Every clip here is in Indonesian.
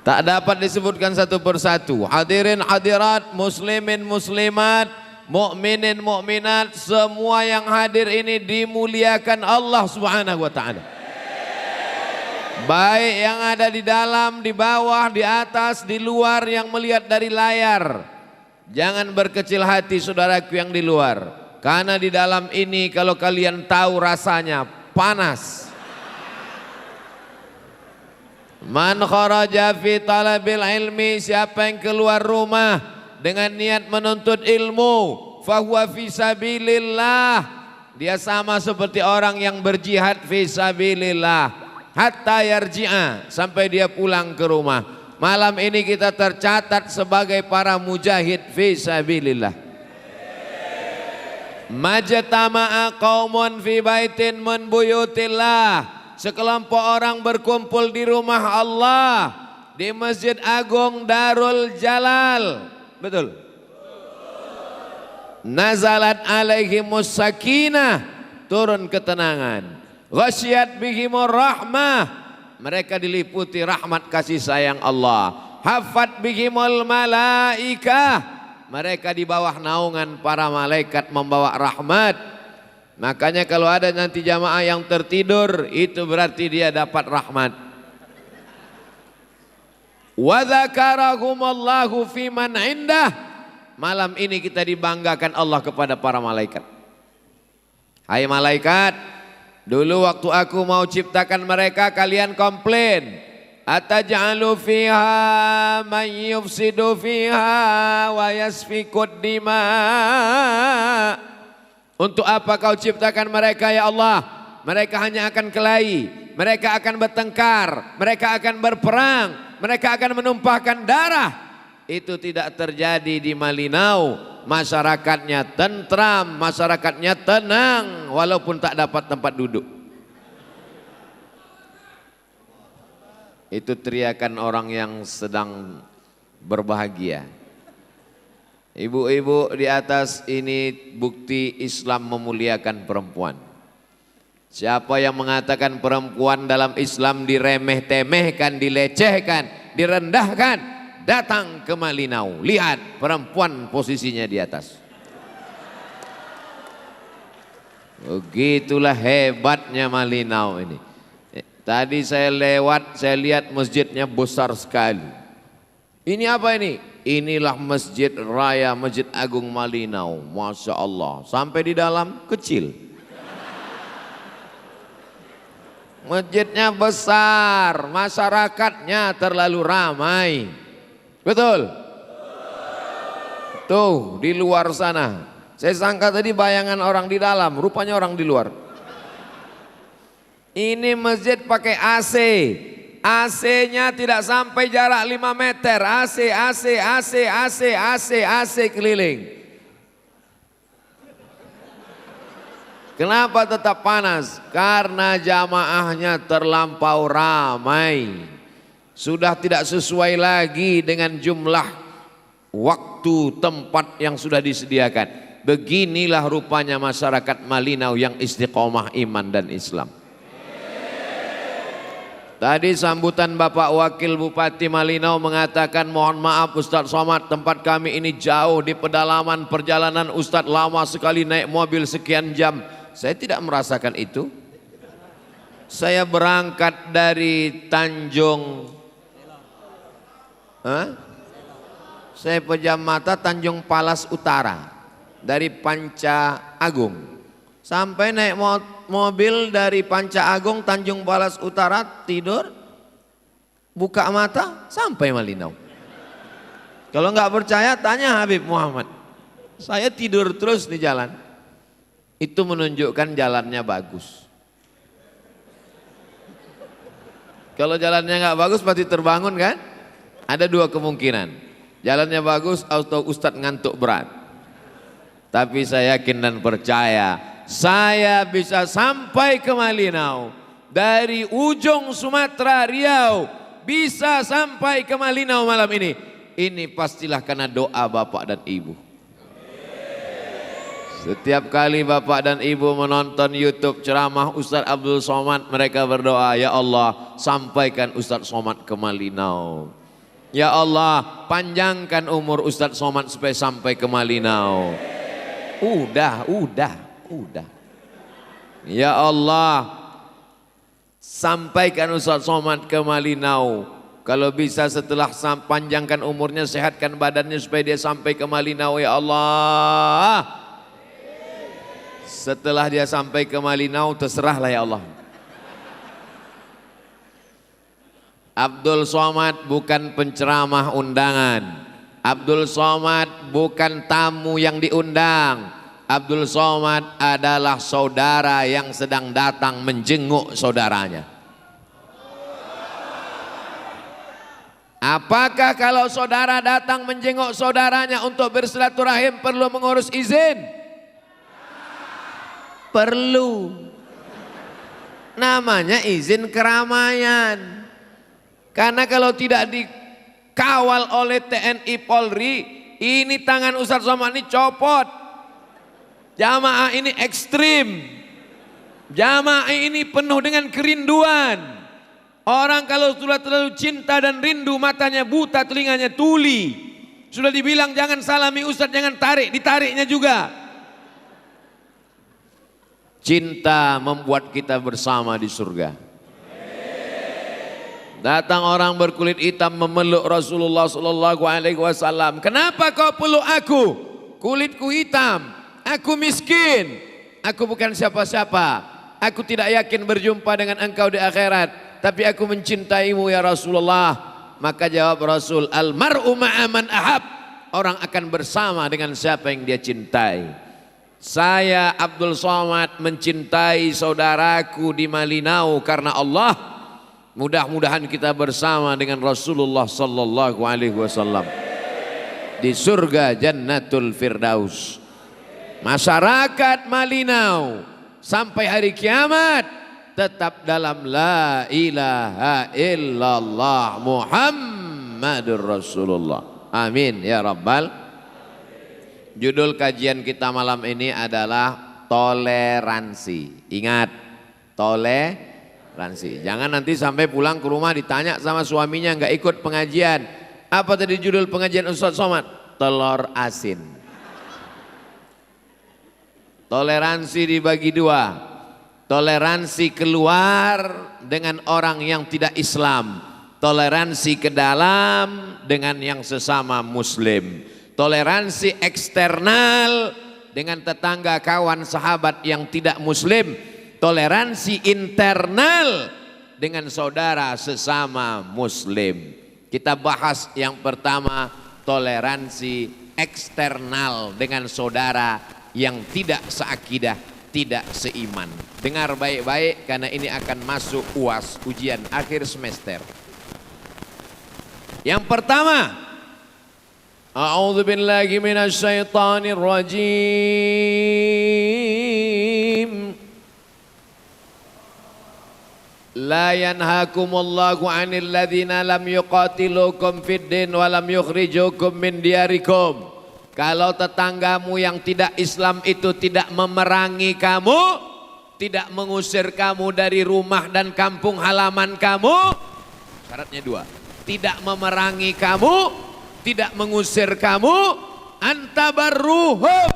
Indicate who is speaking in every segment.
Speaker 1: Tak dapat disebutkan satu persatu. Hadirin hadirat, muslimin muslimat, mukminin mukminat, semua yang hadir ini dimuliakan Allah Subhanahu wa taala. Baik yang ada di dalam, di bawah, di atas, di luar yang melihat dari layar. Jangan berkecil hati saudaraku yang di luar. Karena di dalam ini kalau kalian tahu rasanya panas. Man kharaja fi talabil ilmi, siapa yang keluar rumah dengan niat menuntut ilmu, fahuwa fi sabilillah, dia sama seperti orang yang berjihad fi sabilillah hatta yarji'a, sampai dia pulang ke rumah. Malam ini kita tercatat sebagai para mujahid fi sabilillah. Majtama'a qaumun fi baitin min buyutillah, sekelompok orang berkumpul di rumah Allah, di Masjid Agung Darul Jalal. Betul. Nazalat alaihimus sakinah, turun ketenangan. Ghasyiyat bihimur rahmah, mereka diliputi rahmat kasih sayang Allah. Hafat bihimul malaikah, mereka di bawah naungan para malaikat membawa rahmat. Makanya kalau ada nanti jamaah yang tertidur, itu berarti dia dapat rahmat. Wa dzakarahumullahu fiman indah, malam ini kita dibanggakan Allah kepada para malaikat. Hai malaikat, dulu waktu aku mau ciptakan mereka kalian komplain, ataj'alu fiha man yufsidu fiha wa yasfikud dima. Untuk apa kau ciptakan mereka ya Allah? Mereka hanya akan kelahi, mereka akan bertengkar, mereka akan berperang, mereka akan menumpahkan darah. Itu tidak terjadi di Malinau. Masyarakatnya tentram, masyarakatnya tenang, walaupun tak dapat tempat duduk. Itu teriakan orang yang sedang berbahagia. Ibu-ibu di atas ini bukti Islam memuliakan perempuan. Siapa yang mengatakan perempuan dalam Islam diremeh-temehkan, dilecehkan, direndahkan, datang ke Malinau. Lihat perempuan posisinya di atas. Begitulah hebatnya Malinau ini. Tadi saya lewat, saya lihat masjidnya besar sekali. Ini apa ini? Inilah Masjid Raya Masjid Agung Malinau. Masya Allah, sampai di dalam kecil. Masjidnya besar, masyarakatnya terlalu ramai. Betul? Tuh di luar sana, saya sangka tadi bayangan orang di dalam, rupanya orang di luar. Ini masjid pakai AC. AC-nya tidak sampai jarak 5 meter. AC keliling. Kenapa tetap panas? Karena jamaahnya terlampau ramai. Sudah tidak sesuai lagi dengan jumlah waktu tempat yang sudah disediakan. Beginilah rupanya masyarakat Malinau yang istiqomah iman dan Islam. Tadi sambutan Bapak Wakil Bupati Malinau mengatakan, mohon maaf Ustadz Somad, tempat kami ini jauh di pedalaman, perjalanan Ustadz lama sekali naik mobil sekian jam. Saya tidak merasakan itu. Saya berangkat dari Tanjung, saya pejam mata Tanjung Palas Utara, dari Panca Agung. Sampai naik mobil dari Panca Agung Tanjung Palas Utara, tidur, buka mata sampai Malinau. Kalau nggak percaya tanya Habib Muhammad. Saya tidur terus di jalan. Itu menunjukkan jalannya bagus. Kalau jalannya nggak bagus pasti terbangun kan? Ada dua kemungkinan. Jalannya bagus atau Ustadz ngantuk berat. Tapi saya yakin dan percaya saya bisa sampai ke Malinau. Dari ujung Sumatera, Riau, bisa sampai ke Malinau malam ini. Ini pastilah karena doa Bapak dan Ibu. Setiap kali Bapak dan Ibu menonton YouTube ceramah Ustadz Abdul Somad, mereka berdoa, ya Allah sampaikan Ustadz Somad ke Malinau. Ya Allah, panjangkan umur Ustadz Somad supaya sampai ke Malinau. Udah. Ya Allah, sampaikan Ustadz Somad ke Malinau. Kalau bisa setelah panjangkan umurnya, sehatkan badannya supaya dia sampai ke Malinau ya Allah. Setelah dia sampai ke Malinau, terserahlah ya Allah. Abdul Somad bukan penceramah undangan. Abdul Somad bukan tamu yang diundang. Abdul Somad adalah saudara yang sedang datang menjenguk saudaranya. Apakah kalau saudara datang menjenguk saudaranya untuk bersilaturahim perlu mengurus izin? Perlu. Namanya izin keramaian. Karena kalau tidak dikawal oleh TNI Polri, ini tangan Ustadz Somad ini copot. Jamaah ini ekstrim. Jamaah ini penuh dengan kerinduan. Orang kalau sudah terlalu cinta dan rindu, matanya buta, telinganya tuli. Sudah dibilang jangan salami Ustadz, jangan tarik, ditariknya juga. Cinta membuat kita bersama di surga. Datang orang berkulit hitam memeluk Rasulullah sallallahu alaihi wasallam. Kenapa kau peluk aku? Kulitku hitam, aku miskin, aku bukan siapa-siapa. Aku tidak yakin berjumpa dengan engkau di akhirat. Tapi aku mencintaimu ya Rasulullah. Maka jawab Rasul, al-mar'u ma'aman ahab. Orang akan bersama dengan siapa yang dia cintai. Saya Abdul Somad mencintai saudaraku di Malinau karena Allah. Mudah-mudahan kita bersama dengan Rasulullah sallallahu alaihi wasallam di surga Jannatul Firdaus. Masyarakat Malinau sampai hari kiamat tetap dalam la ilaha illallah Muhammadur Rasulullah. Amin ya Rabbal. Judul kajian kita malam ini adalah toleransi. Ingat, toleransi. Jangan nanti sampai pulang ke rumah ditanya sama suaminya nggak ikut pengajian. Apa tadi judul pengajian Ustadz Somad? Telur asin. Toleransi dibagi dua. Toleransi keluar dengan orang yang tidak Islam. Toleransi ke dalam dengan yang sesama Muslim. Toleransi eksternal dengan tetangga, kawan, sahabat yang tidak Muslim. Toleransi internal dengan saudara sesama Muslim. Kita bahas yang pertama, toleransi eksternal dengan saudara yang tidak seakidah, tidak seiman. Dengar baik-baik karena ini akan masuk UAS, ujian akhir semester. Yang pertama, a'udzubillahi minasyaitonir rajim. La yanhakumullahu 'anil ladzina lam yuqatilukum fid din wa lam yukhrijukum min diyarikum. Kalau tetanggamu yang tidak Islam itu tidak memerangi kamu, tidak mengusir kamu dari rumah dan kampung halaman kamu, syaratnya dua. Tidak memerangi kamu, tidak mengusir kamu, antabarruhum.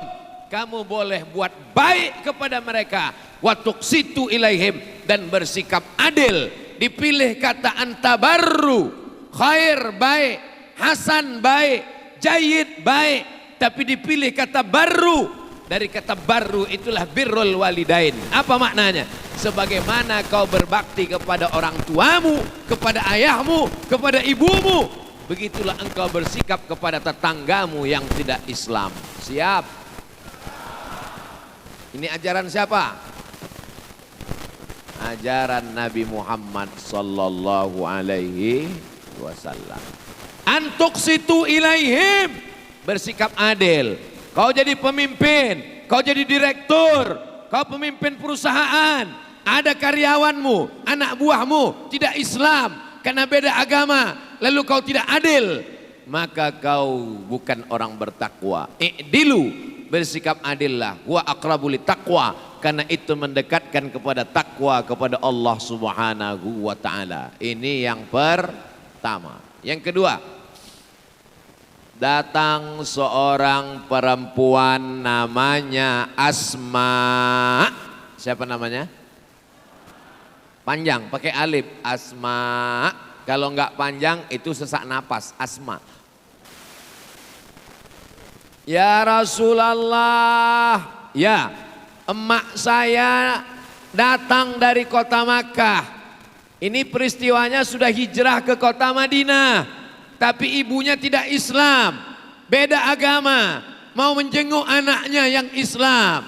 Speaker 1: Kamu boleh buat baik kepada mereka, wa tuqsitu ilaihim, dan bersikap adil. Dipilih kata antabarru, khair baik, hasan baik, jayyid baik. Tapi dipilih kata baru. Dari kata baru itulah birrul walidain. Apa maknanya? Sebagaimana kau berbakti kepada orang tuamu, kepada ayahmu, kepada ibumu, begitulah engkau bersikap kepada tetanggamu yang tidak Islam. Siap? Ini ajaran siapa? Ajaran Nabi Muhammad sallallahu alaihi wasallam. Antuqsitu ilaihim, bersikap adil. Kau jadi pemimpin, kau jadi direktur, kau pemimpin perusahaan, ada karyawanmu, anak buahmu tidak Islam karena beda agama, lalu kau tidak adil, maka kau bukan orang bertakwa. I'dilu, bersikap adillah, wa aqrabu littaqwa, karena itu mendekatkan kepada takwa kepada Allah Subhanahu wa taala. Ini yang pertama. Yang kedua, Datang seorang perempuan namanya Asma. Siapa namanya? Panjang, pakai alif. Asma. Kalau enggak panjang itu sesak napas. Asma. Ya Rasulullah, ya, emak saya datang dari kota Makkah. Ini peristiwanya sudah hijrah ke kota Madinah. Tapi ibunya tidak Islam, beda agama, mau menjenguk anaknya yang Islam.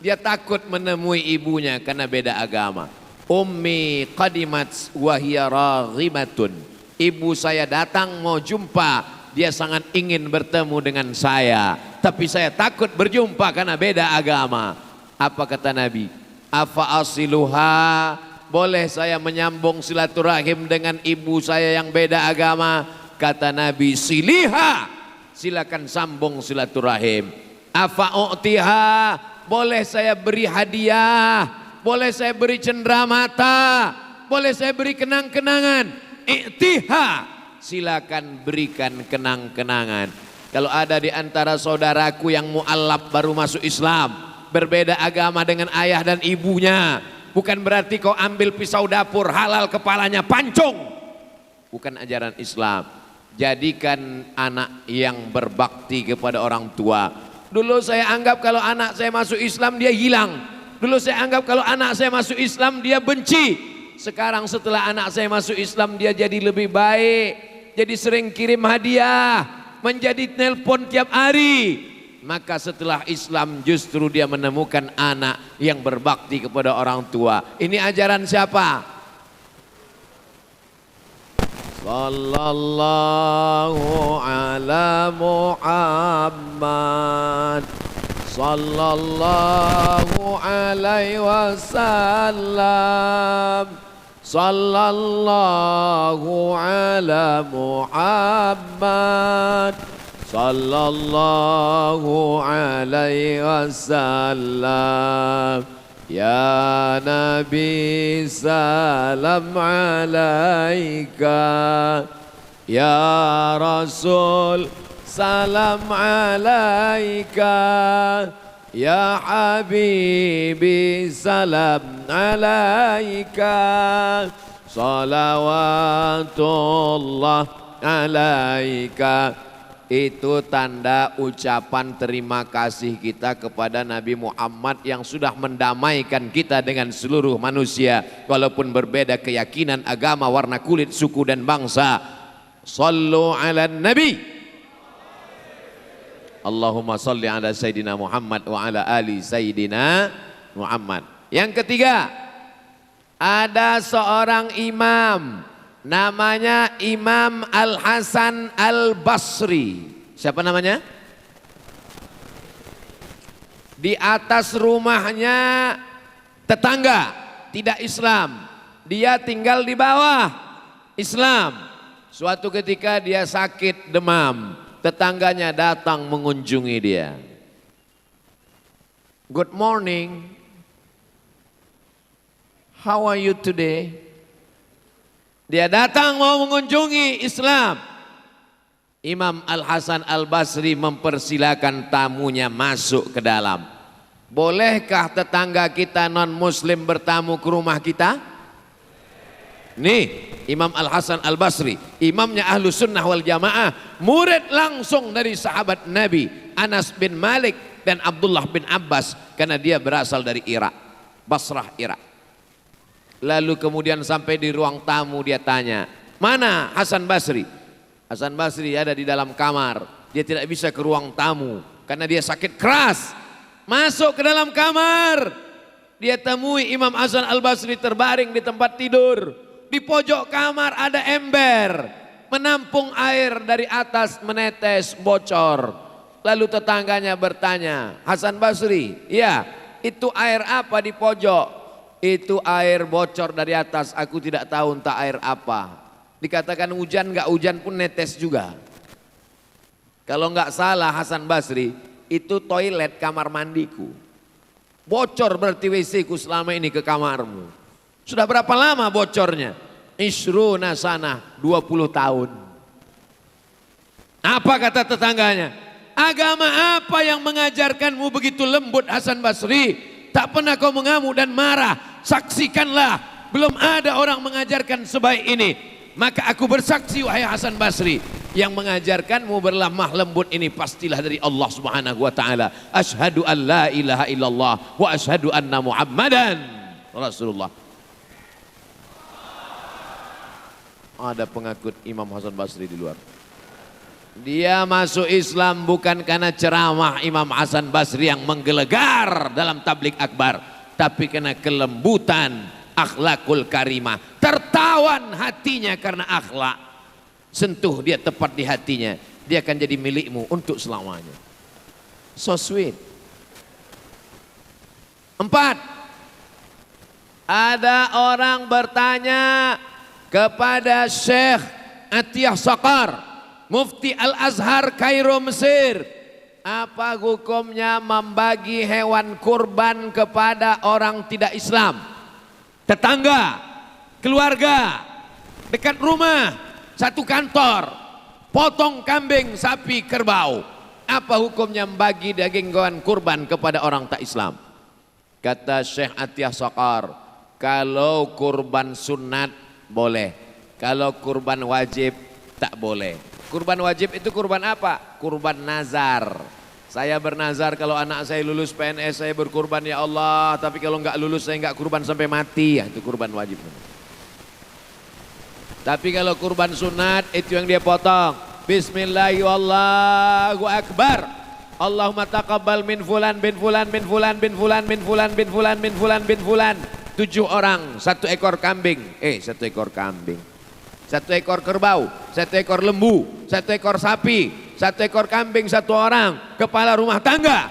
Speaker 1: Dia takut menemui ibunya karena beda agama. Ummi qadimat wa hiya raghimatun. Ibu saya datang mau jumpa, dia sangat ingin bertemu dengan saya. Tapi saya takut berjumpa karena beda agama. Apa kata Nabi? Afa asiluha, boleh saya menyambung silaturahim dengan ibu saya yang beda agama? Kata Nabi, siliha, silakan sambung silaturahim. Afa u'tiha, boleh saya beri hadiah, boleh saya beri cenderamata, boleh saya beri kenang-kenangan. I'tiha, silakan berikan kenang-kenangan. Kalau ada di antara saudaraku yang mu'allab baru masuk Islam, berbeda agama dengan ayah dan ibunya, bukan berarti kau ambil pisau dapur halal kepalanya pancung. Bukan ajaran Islam. Jadikan anak yang berbakti kepada orang tua. Dulu saya anggap kalau anak saya masuk Islam dia hilang. Dulu saya anggap kalau anak saya masuk Islam dia benci. Sekarang setelah anak saya masuk Islam dia jadi lebih baik. Jadi sering kirim hadiah, menjadi nelpon tiap hari. Maka setelah Islam justru dia menemukan anak yang berbakti kepada orang tua. Ini ajaran siapa? Sallallahu ala Muhammad, sallallahu alaihi wasallam, sallallahu ala Muhammad, sallallahu alaihi wasallam. Ya Nabi salam alaika, ya Rasul salam alaika, ya Habibi salam alaika, salawatullah alaika. Itu tanda ucapan terima kasih kita kepada Nabi Muhammad yang sudah mendamaikan kita dengan seluruh manusia walaupun berbeda keyakinan, agama, warna kulit, suku dan bangsa. Sallu ala Nabi. Allahumma salli ala Sayyidina Muhammad wa ala ali Sayyidina Muhammad. Yang ketiga, ada seorang imam namanya Imam Al-Hasan Al-Basri. Siapa namanya? Di atas rumahnya tetangga tidak Islam, dia tinggal di bawah Islam. Suatu ketika dia sakit demam, tetangganya datang mengunjungi dia. Good morning, how are you today? Dia datang mau mengunjungi Islam. Imam Al-Hasan Al-Basri mempersilakan tamunya masuk ke dalam. Bolehkah tetangga kita non muslim bertamu ke rumah kita? Nih Imam Al-Hasan Al-Basri, imamnya Ahlus Sunnah wal Jamaah, murid langsung dari sahabat Nabi Anas bin Malik dan Abdullah bin Abbas, karena dia berasal dari Irak, Basrah, Irak. Lalu kemudian sampai di ruang tamu dia tanya, mana Hasan Basri? Hasan Basri ada di dalam kamar, dia tidak bisa ke ruang tamu karena dia sakit keras. Masuk ke dalam kamar, dia temui Imam Hasan Al-Basri terbaring di tempat tidur. Di pojok kamar ada ember, menampung air dari atas menetes bocor. Lalu tetangganya bertanya, Hasan Basri, ya itu air apa di pojok? Itu air bocor dari atas, aku tidak tahu entah air apa. Dikatakan hujan, enggak hujan pun netes juga. Kalau enggak salah Hasan Basri, itu toilet kamar mandiku. Bocor berarti WC ku selama ini ke kamarmu. Sudah berapa lama bocornya? Isruna sanah, 20 tahun.
Speaker 2: Apa kata tetangganya? Agama apa yang mengajarkanmu begitu lembut Hasan Basri? Tak pernah kau mengamuk dan marah. Saksikanlah, belum ada orang mengajarkan sebaik ini. Maka aku bersaksi wahai Hasan Basri, yang mengajarkanmu berlemah lembut ini pastilah dari Allah Subhanahu wa taala. Asyhadu an la ilaha illallah wa asyhadu anna Muhammadan Rasulullah. Ada pengikut Imam Hasan Basri di luar. Dia masuk Islam bukan karena ceramah Imam Hasan Basri yang menggelegar dalam tablik akbar, tapi karena kelembutan akhlakul karimah. Tertawan hatinya karena akhlak. Sentuh dia tepat di hatinya, dia akan jadi milikmu untuk selamanya. So sweet. 4. Ada orang bertanya kepada Syekh Atiyah Saqar, Mufti Al-Azhar Kairo Mesir, apa hukumnya membagi hewan kurban kepada orang tidak Islam? Tetangga, keluarga, dekat rumah, satu kantor, potong kambing, sapi, kerbau. Apa hukumnya membagi daging hewan kurban kepada orang tak Islam? Kata Syekh Atiyah Saqar, kalau kurban sunat boleh, kalau kurban wajib tak boleh. Kurban wajib itu kurban apa? Kurban nazar. Saya bernazar kalau anak saya lulus PNS saya berkurban ya Allah, tapi kalau enggak lulus saya enggak kurban sampai mati, ya, itu kurban wajib. Tapi kalau kurban sunat itu yang dia potong. Bismillahirrahmanirrahim. Allahumma taqabbal min fulan bin fulan bin fulan bin fulan bin fulan bin fulan bin fulan bin fulan. 7 orang, 1 ekor kambing. 1 ekor kambing. 1 ekor kerbau, 1 ekor lembu, 1 ekor sapi, 1 ekor kambing 1 orang, kepala rumah tangga.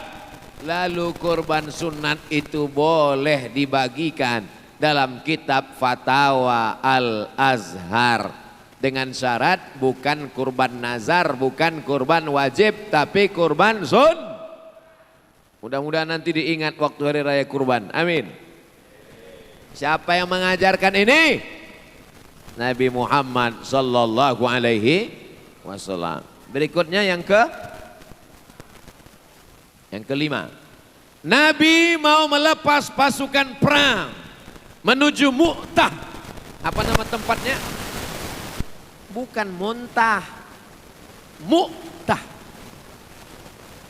Speaker 2: Lalu kurban sunat itu boleh dibagikan dalam kitab Fatwa Al-Azhar. Dengan syarat bukan kurban nazar, bukan kurban wajib, tapi kurban sun. Mudah-mudahan nanti diingat waktu hari raya kurban. Amin. Siapa yang mengajarkan ini? Nabi Muhammad sallallahu alaihi wasallam. Berikutnya yang kelima. Nabi mau melepas pasukan perang menuju Mu'tah. Apa nama tempatnya? Bukan Muntah. Mu'tah.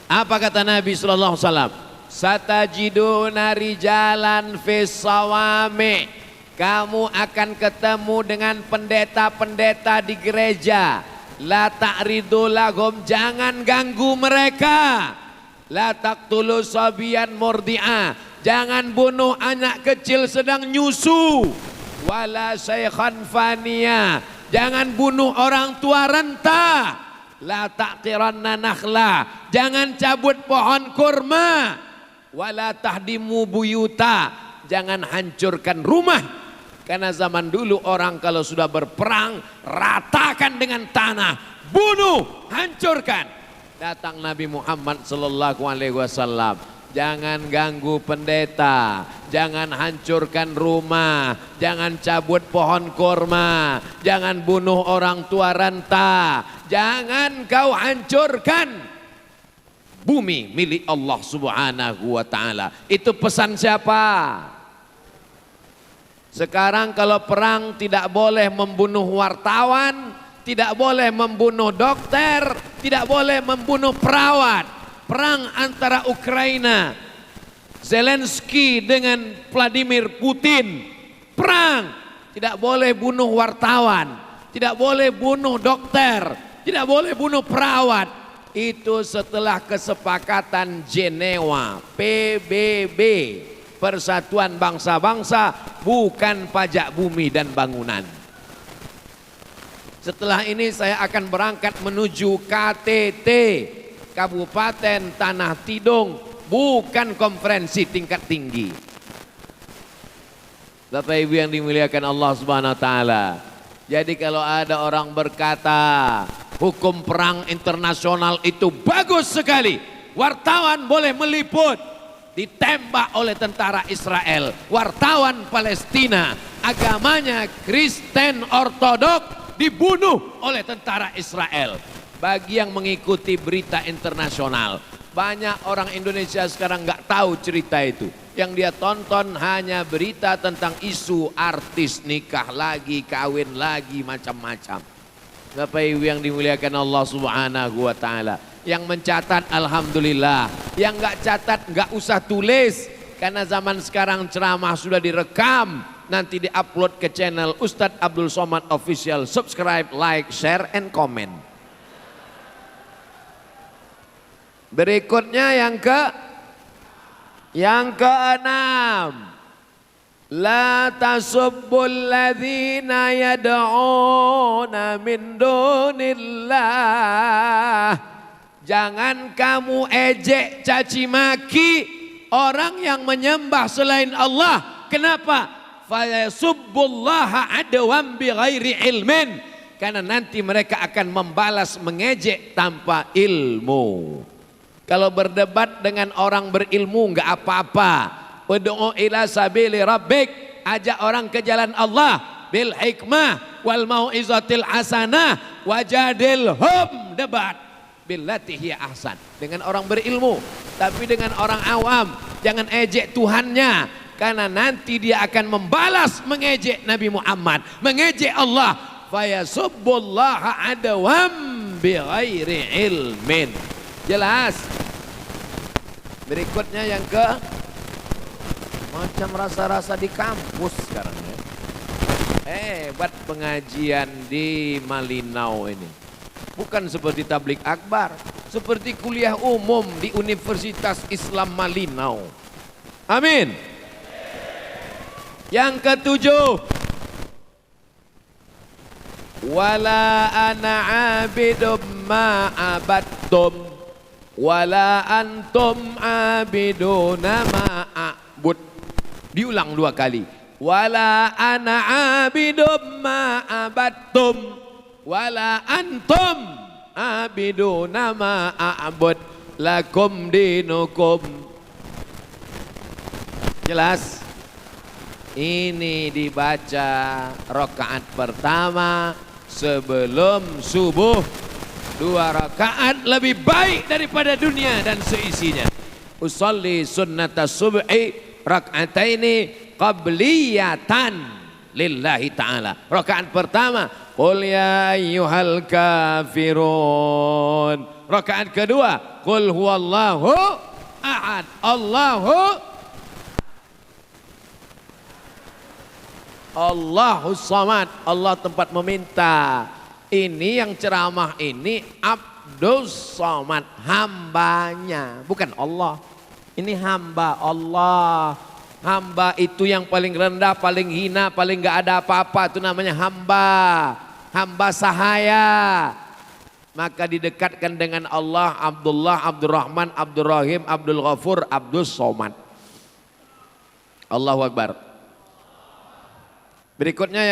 Speaker 2: Apa kata Nabi sallallahu alaihi wasallam? Satajiduna rijalan fis sawami. Kamu akan ketemu dengan pendeta-pendeta di gereja. La ta'ridu lahum, jangan ganggu mereka. La taqtulu sabiyan murdi'ah, jangan bunuh anak kecil sedang nyusu. Wala syaikhan faniya, jangan bunuh orang tua renta. La taqiranna nakhla, jangan cabut pohon kurma. Wala tahdimu buyuta, jangan hancurkan rumah. Karena zaman dulu orang kalau sudah berperang, ratakan dengan tanah, bunuh, hancurkan. Datang Nabi Muhammad sallallahu alaihi wasallam, jangan ganggu pendeta, jangan hancurkan rumah, jangan cabut pohon kurma, jangan bunuh orang tua renta, jangan kau hancurkan bumi milik Allah Subhanahu wa taala. Itu pesan siapa? Sekarang kalau perang tidak boleh membunuh wartawan, tidak boleh membunuh dokter, tidak boleh membunuh perawat. Perang antara Ukraina, Zelensky dengan Vladimir Putin. Perang, tidak boleh bunuh wartawan, tidak boleh bunuh dokter, tidak boleh bunuh perawat. Itu setelah kesepakatan Jenewa, PBB. Persatuan bangsa-bangsa, bukan pajak bumi dan bangunan. Setelah ini saya akan berangkat menuju KTT, Kabupaten Tanah Tidung, bukan konferensi tingkat tinggi. Bapak Ibu yang dimuliakan Allah Subhanahu wa taala. Jadi kalau ada orang berkata hukum perang internasional itu bagus sekali, wartawan boleh meliput. Ditembak oleh tentara Israel, wartawan Palestina, agamanya Kristen Ortodok, dibunuh oleh tentara Israel. bagi yang mengikuti berita internasional. Banyak orang Indonesia sekarang nggak tahu cerita itu. Yang dia tonton hanya berita tentang isu artis nikah lagi, kawin lagi, macam-macam. Bapak Ibu yang dimuliakan Allah Subhanahu wa taala. Yang mencatat alhamdulillah, yang nggak catat nggak usah tulis karena zaman sekarang ceramah sudah direkam, nanti diupload ke channel Ustadz Abdul Somad Official. Subscribe, like, share, and comment. Berikutnya yang keenam, la tasubbul ladzina yad'una min dunillah. Jangan kamu ejek, caci maki orang yang menyembah selain Allah. Kenapa? Fayasubbullaha adwam bighairi ilmin. Karena nanti mereka akan membalas mengejek tanpa ilmu. Kalau berdebat dengan orang berilmu enggak apa-apa. Ud'u ila sabili rabbik, ajak orang ke jalan Allah bil hikmah wal mau'izatil hasanah wajadilhum, debat billati hiya ahsan, dengan orang berilmu. Tapi dengan orang awam jangan ejek Tuhannya, karena nanti dia akan membalas mengejek Nabi Muhammad, mengejek Allah. Fayasubbullaha adwam bighairi ilmin. Jelas? Berikutnya yang macam rasa-rasa di kampus sekarang ya. Hebat pengajian di Malinau ini. Bukan seperti tablik akbar, seperti kuliah umum di Universitas Islam Malinau. Amin. Yang ketujuh, wala ana abidum ma abadtum wala antum abiduna ma a'bud. Diulang 2 kali. Wala ana abidum ma abadtum wala antum abiduna ma a'bud lakum dinukum. Jelas? Ini dibaca rakaat pertama sebelum subuh. 2 rakaat lebih baik daripada dunia dan seisinya. Usalli sunnata subhi rak'ataini qabliyatan lillahi ta'ala. Rakaat pertama, qul ya ayyuhal kafirun. Rakaat kedua, qul huwallahu ahad, Allahus samad, Allah tempat meminta. Ini yang ceramah ini Abdus Somad, hambanya, bukan Allah. Ini hamba Allah. Hamba itu yang paling rendah, paling hina, paling gak ada apa-apa, itu namanya hamba. Hamba sahaya. Maka didekatkan dengan Allah, Abdullah, Abdurrahman, Abdurrahim, Abdul Ghafur, Abdus Somad. Allahu Akbar. Berikutnya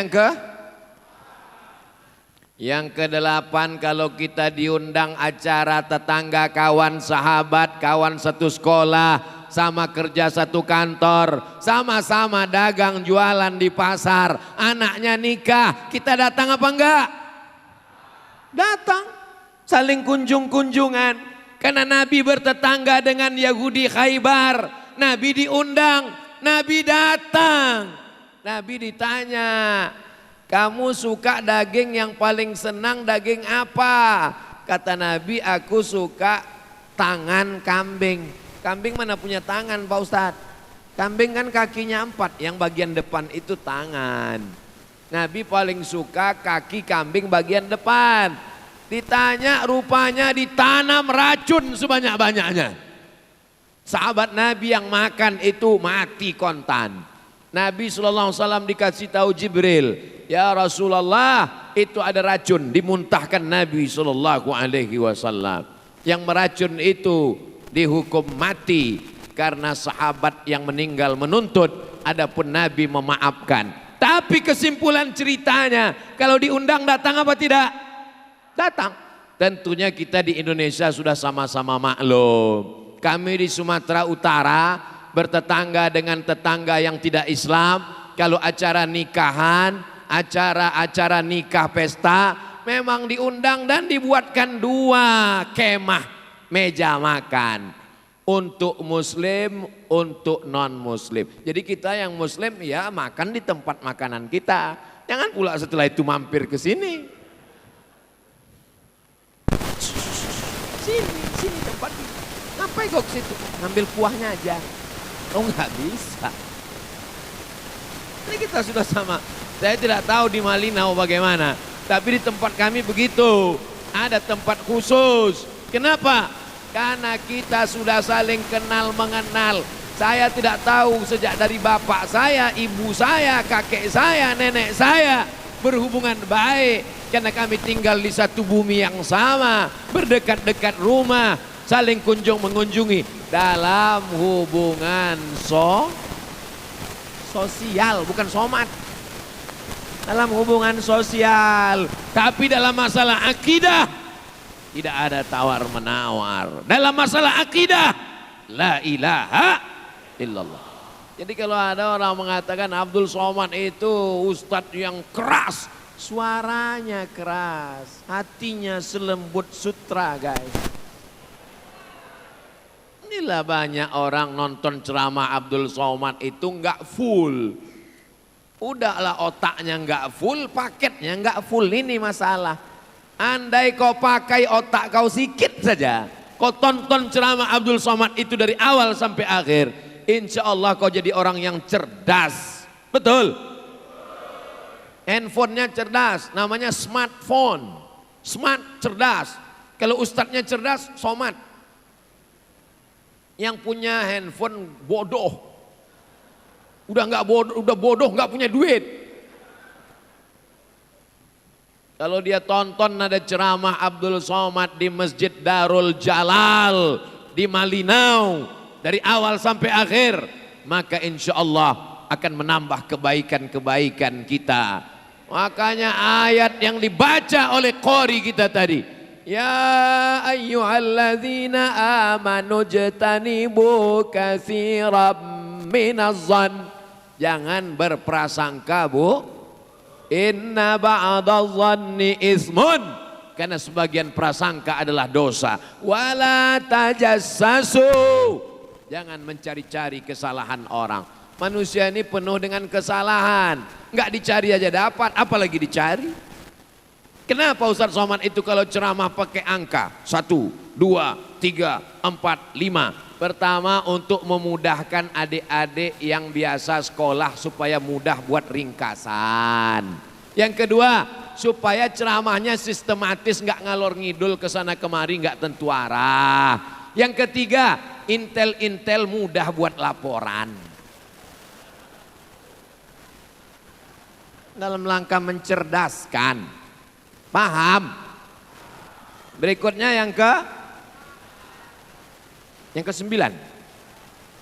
Speaker 2: yang ke-8, kalau kita diundang acara tetangga, kawan, sahabat, kawan satu sekolah, sama kerja satu kantor, sama-sama dagang jualan di pasar, anaknya nikah, kita datang apa enggak? Datang, saling kunjung-kunjungan. Karena Nabi bertetangga dengan Yahudi Khaybar, Nabi diundang, Nabi datang. Nabi ditanya, kamu suka daging yang paling senang daging apa? Kata Nabi, aku suka tangan kambing. Kambing mana punya tangan Pak Ustadz? Kambing kan kakinya 4, yang bagian depan itu tangan. Nabi paling suka kaki kambing bagian depan. Ditanya, rupanya ditanam racun sebanyak-banyaknya. Sahabat Nabi yang makan itu mati kontan. Nabi SAW dikasih tahu Jibril, ya Rasulullah, itu ada racun, dimuntahkan Nabi SAW. Yang meracun itu dihukum mati karena sahabat yang meninggal menuntut, adapun Nabi memaafkan. Tapi kesimpulan ceritanya, kalau diundang datang apa tidak? Datang. Tentunya kita di Indonesia sudah sama-sama maklum. Kami di Sumatera Utara bertetangga dengan tetangga yang tidak Islam. Kalau acara nikahan, acara nikah pesta, memang diundang dan dibuatkan 2 kemah meja makan. Untuk muslim, untuk non muslim. Jadi kita yang muslim ya makan di tempat makanan kita. Jangan pula setelah itu mampir ke sini. Sini tempat ini. Ngapain kok ke situ? Ngambil kuahnya aja. Oh nggak bisa. Ini kita sudah sama. Saya tidak tahu di Malinau bagaimana. Tapi di tempat kami begitu. Ada tempat khusus. Kenapa? Karena kita sudah saling kenal mengenal. Saya tidak tahu sejak dari bapak saya, ibu saya, kakek saya, nenek saya berhubungan baik. Karena kami tinggal di satu bumi yang sama, berdekat-dekat rumah, saling kunjung mengunjungi dalam hubungan sosial, bukan somat. Dalam hubungan sosial, tapi dalam masalah akidah tidak ada tawar-menawar. Dalam masalah akidah, la ilaha illallah. Jadi kalau ada orang mengatakan Abdul Somad itu ustadz yang keras, suaranya keras, hatinya selembut sutra guys. Inilah banyak orang nonton ceramah Abdul Somad itu nggak full. Udahlah otaknya nggak full, paketnya nggak full, ini masalah. Andai kau pakai otak kau sikit saja, kau tonton ceramah Abdul Somad itu dari awal sampai akhir, insya Allah kau jadi orang yang cerdas. Betul? Handphonenya cerdas, namanya smartphone. Smart, cerdas. Kalau ustadznya cerdas, Somad. Yang punya handphone bodoh. Udah bodoh, nggak punya duit. Kalau dia tonton ada ceramah Abdul Somad di Masjid Darul Jalal di Malinau dari awal sampai akhir, maka insya Allah akan menambah kebaikan-kebaikan kita. Makanya ayat yang dibaca oleh qori kita tadi, ya ayyuhalladzina amanu jtanibu katsiran minadh-dhann, jangan berprasangka bu. Inna ba'dadh-dhanni ismun, karena sebagian prasangka adalah dosa. Wala tajassasu, jangan mencari-cari kesalahan orang. Manusia ini penuh dengan kesalahan, nggak dicari aja dapat, apalagi dicari. Kenapa Ustaz Somad itu kalau ceramah pakai angka 1, 2, 3, 4, 5? Pertama untuk memudahkan adik-adik yang biasa sekolah supaya mudah buat ringkasan. Yang kedua supaya ceramahnya sistematis, nggak ngalor ngidul kesana kemari, nggak tentu arah. Yang ketiga intel-intel mudah buat laporan. Dalam langkah mencerdaskan, paham? Berikutnya yang ke-9,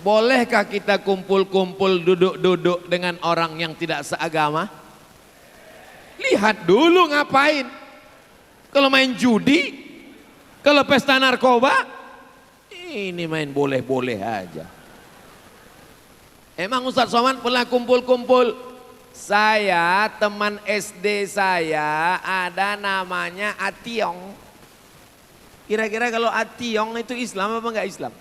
Speaker 2: bolehkah kita kumpul-kumpul duduk-duduk dengan orang yang tidak seagama? Lihat dulu ngapain. Kalau main judi, kalau pesta narkoba, ini main boleh-boleh aja. Emang Ustaz Somad pernah kumpul-kumpul? Saya, teman SD saya ada namanya Ationg. Kira-kira kalau Ationg itu Islam apa enggak Islam?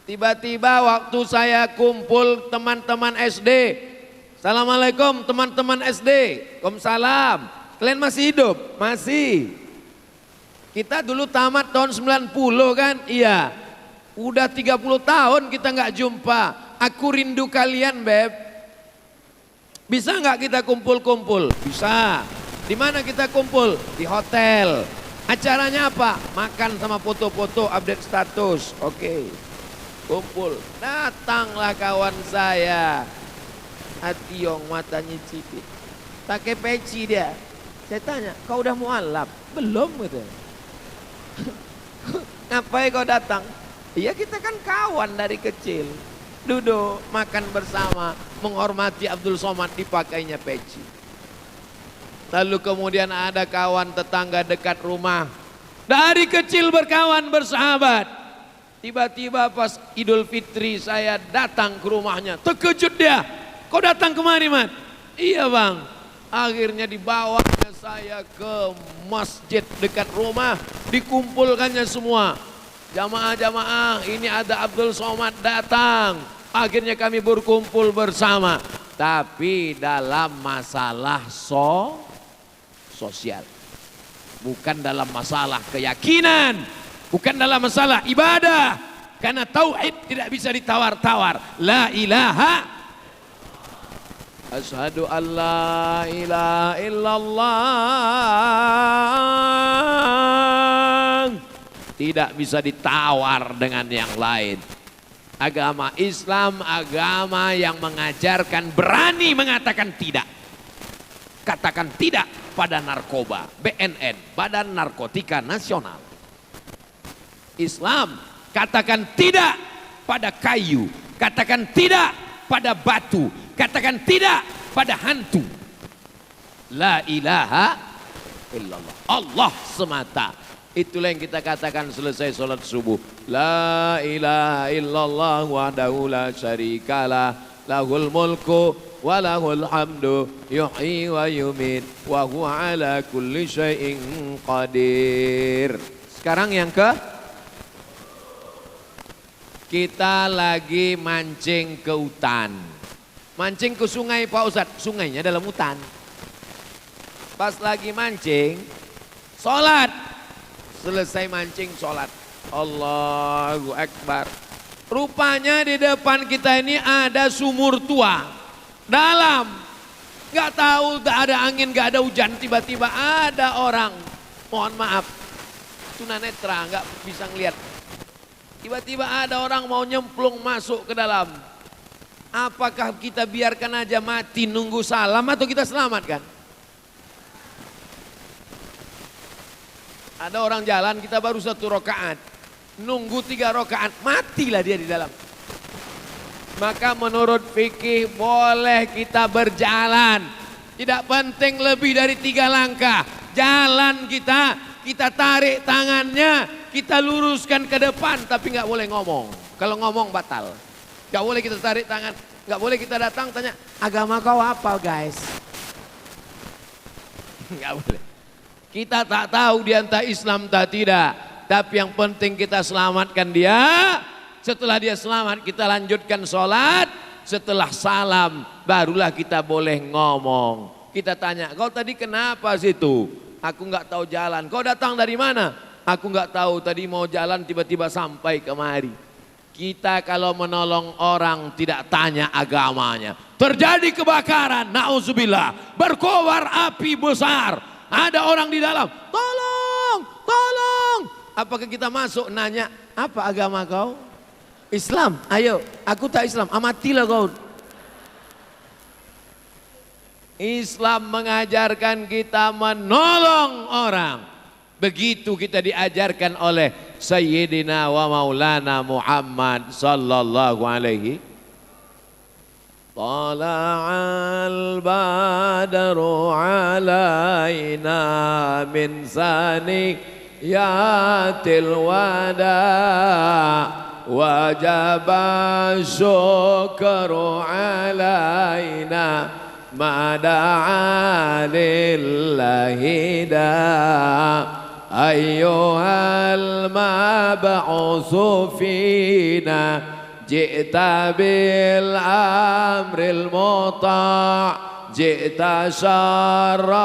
Speaker 2: Tiba-tiba waktu saya kumpul teman-teman SD, Assalamualaikum teman-teman SD, Waalaikumsalam. Kalian masih hidup? Masih. Kita dulu tamat tahun 90 kan? Iya. Udah 30 tahun kita nggak jumpa. Aku rindu kalian Beb. Bisa nggak kita kumpul-kumpul? Bisa. Di mana kita kumpul? Di hotel. Acaranya apa? Makan sama foto-foto, update status. Oke. Kumpul. Datanglah kawan saya. Ationg matanya cipit. Pakai peci dia. Saya tanya, kau udah mualaf? Belum gitu. Ngapain kau datang? Iya kita kan kawan dari kecil. Duduk, makan bersama, menghormati Abdul Somad, dipakainya peci. Lalu kemudian ada kawan tetangga dekat rumah. Dari kecil berkawan bersahabat. Tiba-tiba pas Idul Fitri saya datang ke rumahnya. Terkejut dia. Kau datang kemari Mat? Iya bang. Akhirnya dibawanya saya ke masjid dekat rumah, dikumpulkannya semua. Jamaah-jamaah, ini ada Abdul Somad datang. Akhirnya kami berkumpul bersama. Tapi dalam masalah sosial. Bukan dalam masalah keyakinan. Bukan dalam masalah ibadah. Karena tauhid tidak bisa ditawar-tawar. La ilaha Asyhadu an la ilaha illallah. Tidak bisa ditawar dengan yang lain. Agama Islam, agama yang mengajarkan berani mengatakan tidak. Katakan tidak pada narkoba, BNN, Badan Narkotika Nasional. Islam, katakan tidak pada kayu, katakan tidak pada batu, katakan tidak pada hantu. La ilaha illallah. Allah semata. Itulah yang kita katakan selesai sholat subuh. La ilaha illallah wahdahu la syarikalah. Lahul mulku wa lahul hamdu. Yuhyi wa yumit. Wa huwa ala kulli syai'in qadir. Sekarang yang kita lagi mancing ke hutan. Mancing ke sungai Pak Ustadz. Sungainya dalam hutan. Pas lagi mancing, sholat. Selesai mancing sholat. Allahu Akbar. Rupanya di depan kita ini ada sumur tua. Dalam. Gak tahu, gak ada angin, gak ada hujan. Tiba-tiba ada orang. Mohon maaf. Tunanetra, gak bisa ngeliat. Tiba-tiba ada orang mau nyemplung masuk ke dalam. Apakah kita biarkan aja mati nunggu salam atau kita selamatkan? Ada orang jalan, kita baru 1 rakaat. Nunggu 3 rakaat, matilah dia di dalam. Maka menurut fikih boleh kita berjalan. Tidak penting lebih dari 3 langkah. Jalan kita tarik tangannya, kita luruskan ke depan. Tapi gak boleh ngomong. Kalau ngomong batal. Gak boleh kita tarik tangan. Gak boleh kita datang tanya, agama kau apa guys? Gak boleh. Kita tak tahu dia entah Islam tak tidak. Tapi yang penting kita selamatkan dia. Setelah dia selamat kita lanjutkan sholat. Setelah salam barulah kita boleh ngomong. Kita tanya, kau tadi kenapa situ? Aku nggak tahu jalan. Kau datang dari mana? Aku nggak tahu, tadi mau jalan tiba-tiba sampai kemari. Kita kalau menolong orang tidak tanya agamanya. Terjadi kebakaran, na'udzubillah. Berkobar api besar. Ada orang di dalam, tolong, tolong. Apakah kita masuk nanya, apa agama kau? Islam, ayo, aku tak Islam, amatilah kau. Islam mengajarkan kita menolong orang. Begitu kita diajarkan oleh Sayyidina wa Maulana Muhammad sallallahu alaihi. Tala'al badru alaina min saniyatil wada wajaba syukru alaina mada'a lillahi da ayyuhal mab'usu fina ji'ta bil amril muta' ji'ta syarraftal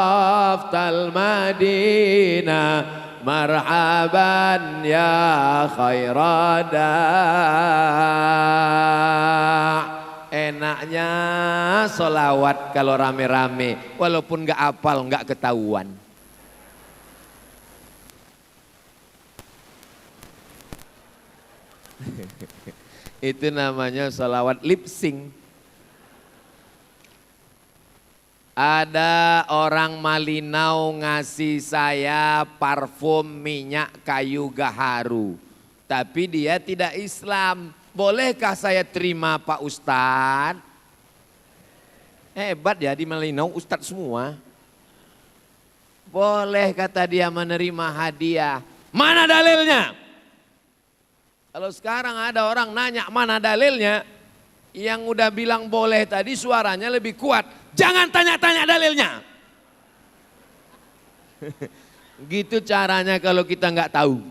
Speaker 2: madinah marhaban ya khairada. Enaknya solawat kalau rame-rame walaupun gak hafal gak ketahuan. Itu namanya salawat lip sync. Ada orang Malinau ngasih saya parfum minyak kayu gaharu. Tapi dia tidak Islam. Bolehkah saya terima Pak Ustadz? Hebat ya di Malinau Ustadz semua. Boleh kata dia menerima hadiah. Mana dalilnya? Kalau sekarang ada orang nanya mana dalilnya, yang udah bilang boleh tadi suaranya lebih kuat. Jangan tanya-tanya dalilnya. Gitu caranya kalau kita nggak tahu.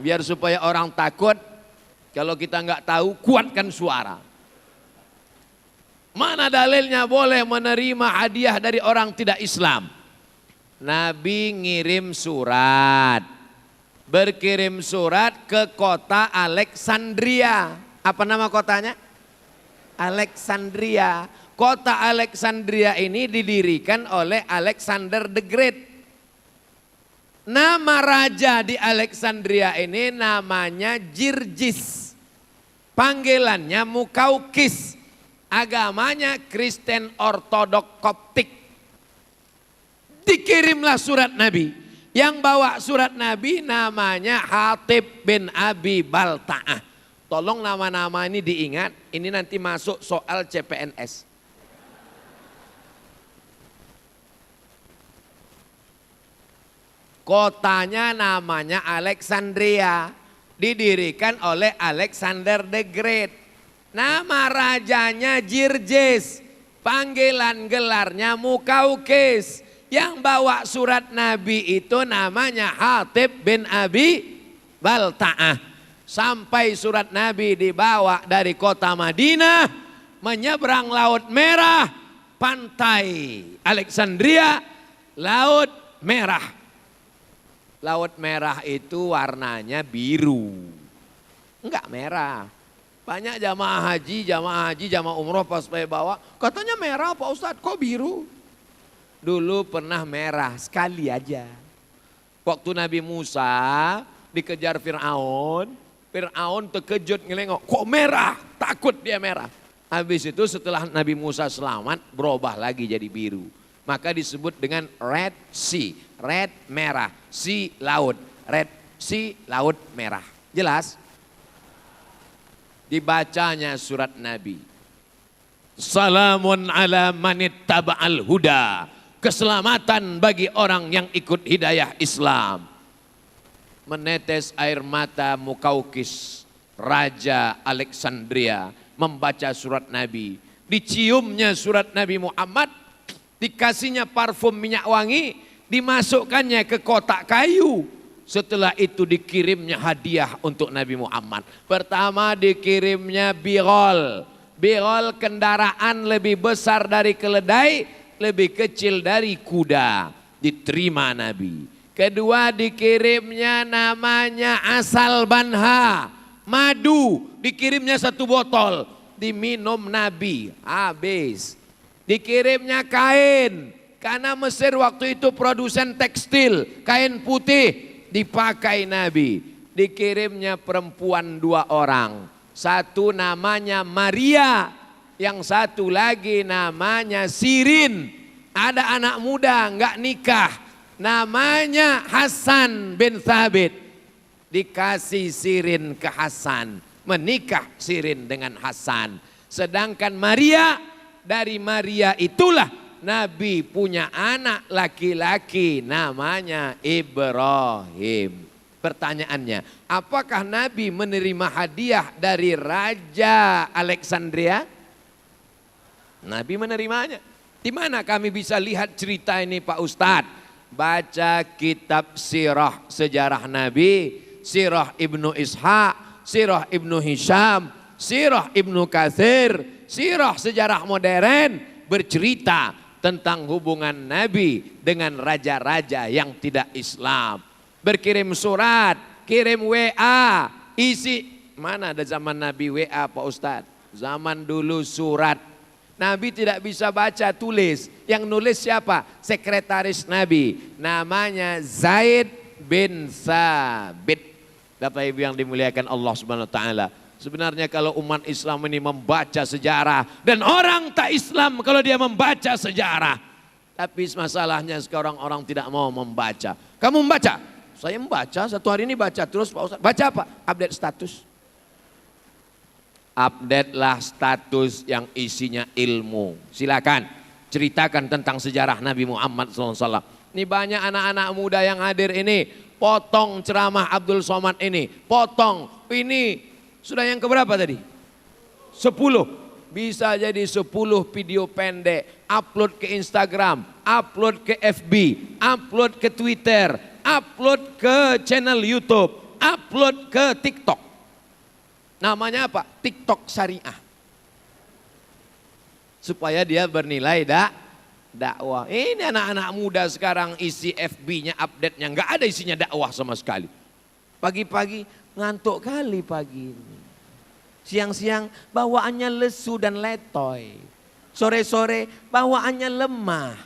Speaker 2: Biar supaya orang takut, kalau kita nggak tahu, kuatkan suara. Mana dalilnya boleh menerima hadiah dari orang tidak Islam? Nabi ngirim surat, berkirim surat ke kota Alexandria. Apa nama kotanya? Alexandria. Kota Alexandria ini didirikan oleh Alexander the Great. Nama raja di Alexandria ini namanya Jirjis. Panggilannya Mukaukis. Agamanya Kristen Ortodok Koptik. Dikirimlah surat Nabi. Yang bawa surat Nabi namanya Hatib bin Abi Balta'ah. Tolong nama-nama ini diingat. Ini nanti masuk soal CPNS. Kotanya namanya Alexandria, didirikan oleh Alexander the Great. Nama rajanya Jirjis, panggilan gelarnya Mukaukis. Yang bawa surat Nabi itu namanya Hatib bin Abi Balta'ah. Sampai surat Nabi dibawa dari kota Madinah, menyeberang Laut Merah, pantai Alexandria, Laut Merah. Laut Merah itu warnanya biru, enggak merah. Banyak jamaah haji, jamaah umroh pas saya bawa, katanya merah Pak Ustadz, kok biru? Dulu pernah merah sekali aja. Waktu Nabi Musa dikejar Fir'aun, Fir'aun terkejut ngelengok, kok merah? Takut dia merah. Habis itu setelah Nabi Musa selamat, berubah lagi jadi biru. Maka disebut dengan Red Sea, red merah, sea laut, red sea laut merah. Jelas? Dibacanya surat Nabi. Salamun ala manittaba'al huda. Keselamatan bagi orang yang ikut hidayah Islam. Menetes air mata Mukaukis, Raja Alexandria, membaca surat Nabi. Diciumnya surat Nabi Muhammad, dikasihnya parfum minyak wangi, dimasukkannya ke kotak kayu. Setelah itu dikirimnya hadiah untuk Nabi Muhammad. Pertama dikirimnya birol. Birol kendaraan lebih besar dari keledai, lebih kecil dari kuda. Diterima Nabi. Kedua dikirimnya namanya asal banha. Madu, dikirimnya 1 botol. Diminum Nabi, habis. Dikirimnya kain, karena Mesir waktu itu produsen tekstil, kain putih dipakai Nabi. Dikirimnya perempuan 2 orang, satu namanya Maria, yang satu lagi namanya Sirin. Ada anak muda nggak nikah, namanya Hasan bin Thabit. Dikasih Sirin ke Hasan, menikah Sirin dengan Hasan. Sedangkan Maria, dari Maria itulah Nabi punya anak laki-laki namanya Ibrahim. Pertanyaannya, apakah Nabi menerima hadiah dari Raja Alexandria? Nabi menerimanya. Di mana kami bisa lihat cerita ini Pak Ustadz? Baca kitab sirah sejarah Nabi, sirah Ibnu Ishaq, sirah Ibnu Hisham, sirah Ibnu Katsir, sirah sejarah modern bercerita tentang hubungan Nabi dengan raja-raja yang tidak Islam. Berkirim surat, kirim WA, isi. Mana ada zaman Nabi WA Pak Ustadz? Zaman dulu surat. Nabi tidak bisa baca tulis. Yang nulis siapa? Sekretaris Nabi. Namanya Zaid bin Sabit. Bapak Ibu yang dimuliakan Allah Subhanahu wa taala. Sebenarnya kalau umat Islam ini membaca sejarah, dan orang tak Islam kalau dia membaca sejarah. Tapi masalahnya sekarang orang tidak mau membaca. Kamu membaca? Saya membaca, satu hari ini baca terus Pak Ustaz. Baca apa? Update status. Update lah status yang isinya ilmu. Silakan ceritakan tentang sejarah Nabi Muhammad SAW. Ini banyak anak-anak muda yang hadir ini. Potong ceramah Abdul Somad ini. Potong ini. Sudah yang keberapa tadi? 10. Bisa jadi 10 video pendek, upload ke Instagram, upload ke FB, upload ke Twitter, upload ke channel YouTube, upload ke TikTok. Namanya apa? TikTok syariah. Supaya dia bernilai dakwah. Ini anak-anak muda sekarang isi FB-nya, update-nya nggak ada isinya dakwah sama sekali. Pagi-pagi ngantuk kali pagi ini. Siang-siang bawaannya lesu dan letoy. Sore-sore bawaannya lemah.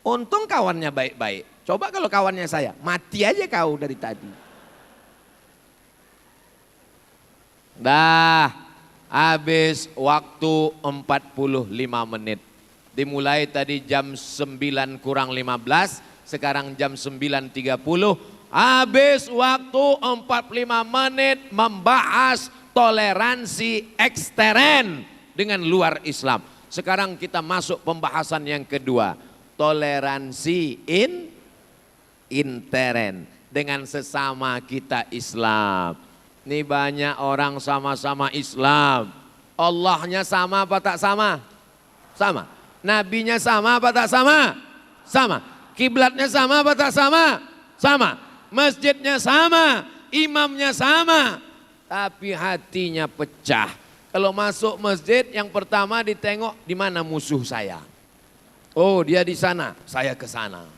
Speaker 2: Untung kawannya baik-baik. Coba kalau kawannya saya, mati aja kau dari tadi. Dah, habis waktu 45 menit. Dimulai tadi jam 9 kurang 15, sekarang jam 9.30. Habis waktu 45 menit membahas toleransi ekstern dengan luar Islam. Sekarang kita masuk pembahasan yang kedua. Toleransi intern dengan sesama kita Islam. Ini banyak orang sama-sama Islam. Allahnya sama apa tak sama? Sama. Nabinya sama apa tak sama? Sama. Kiblatnya sama apa tak sama? Sama. Masjidnya sama, imamnya sama. Tapi hatinya pecah. Kalau masuk masjid yang pertama ditengok di mana musuh saya. Oh dia di sana, saya ke sana.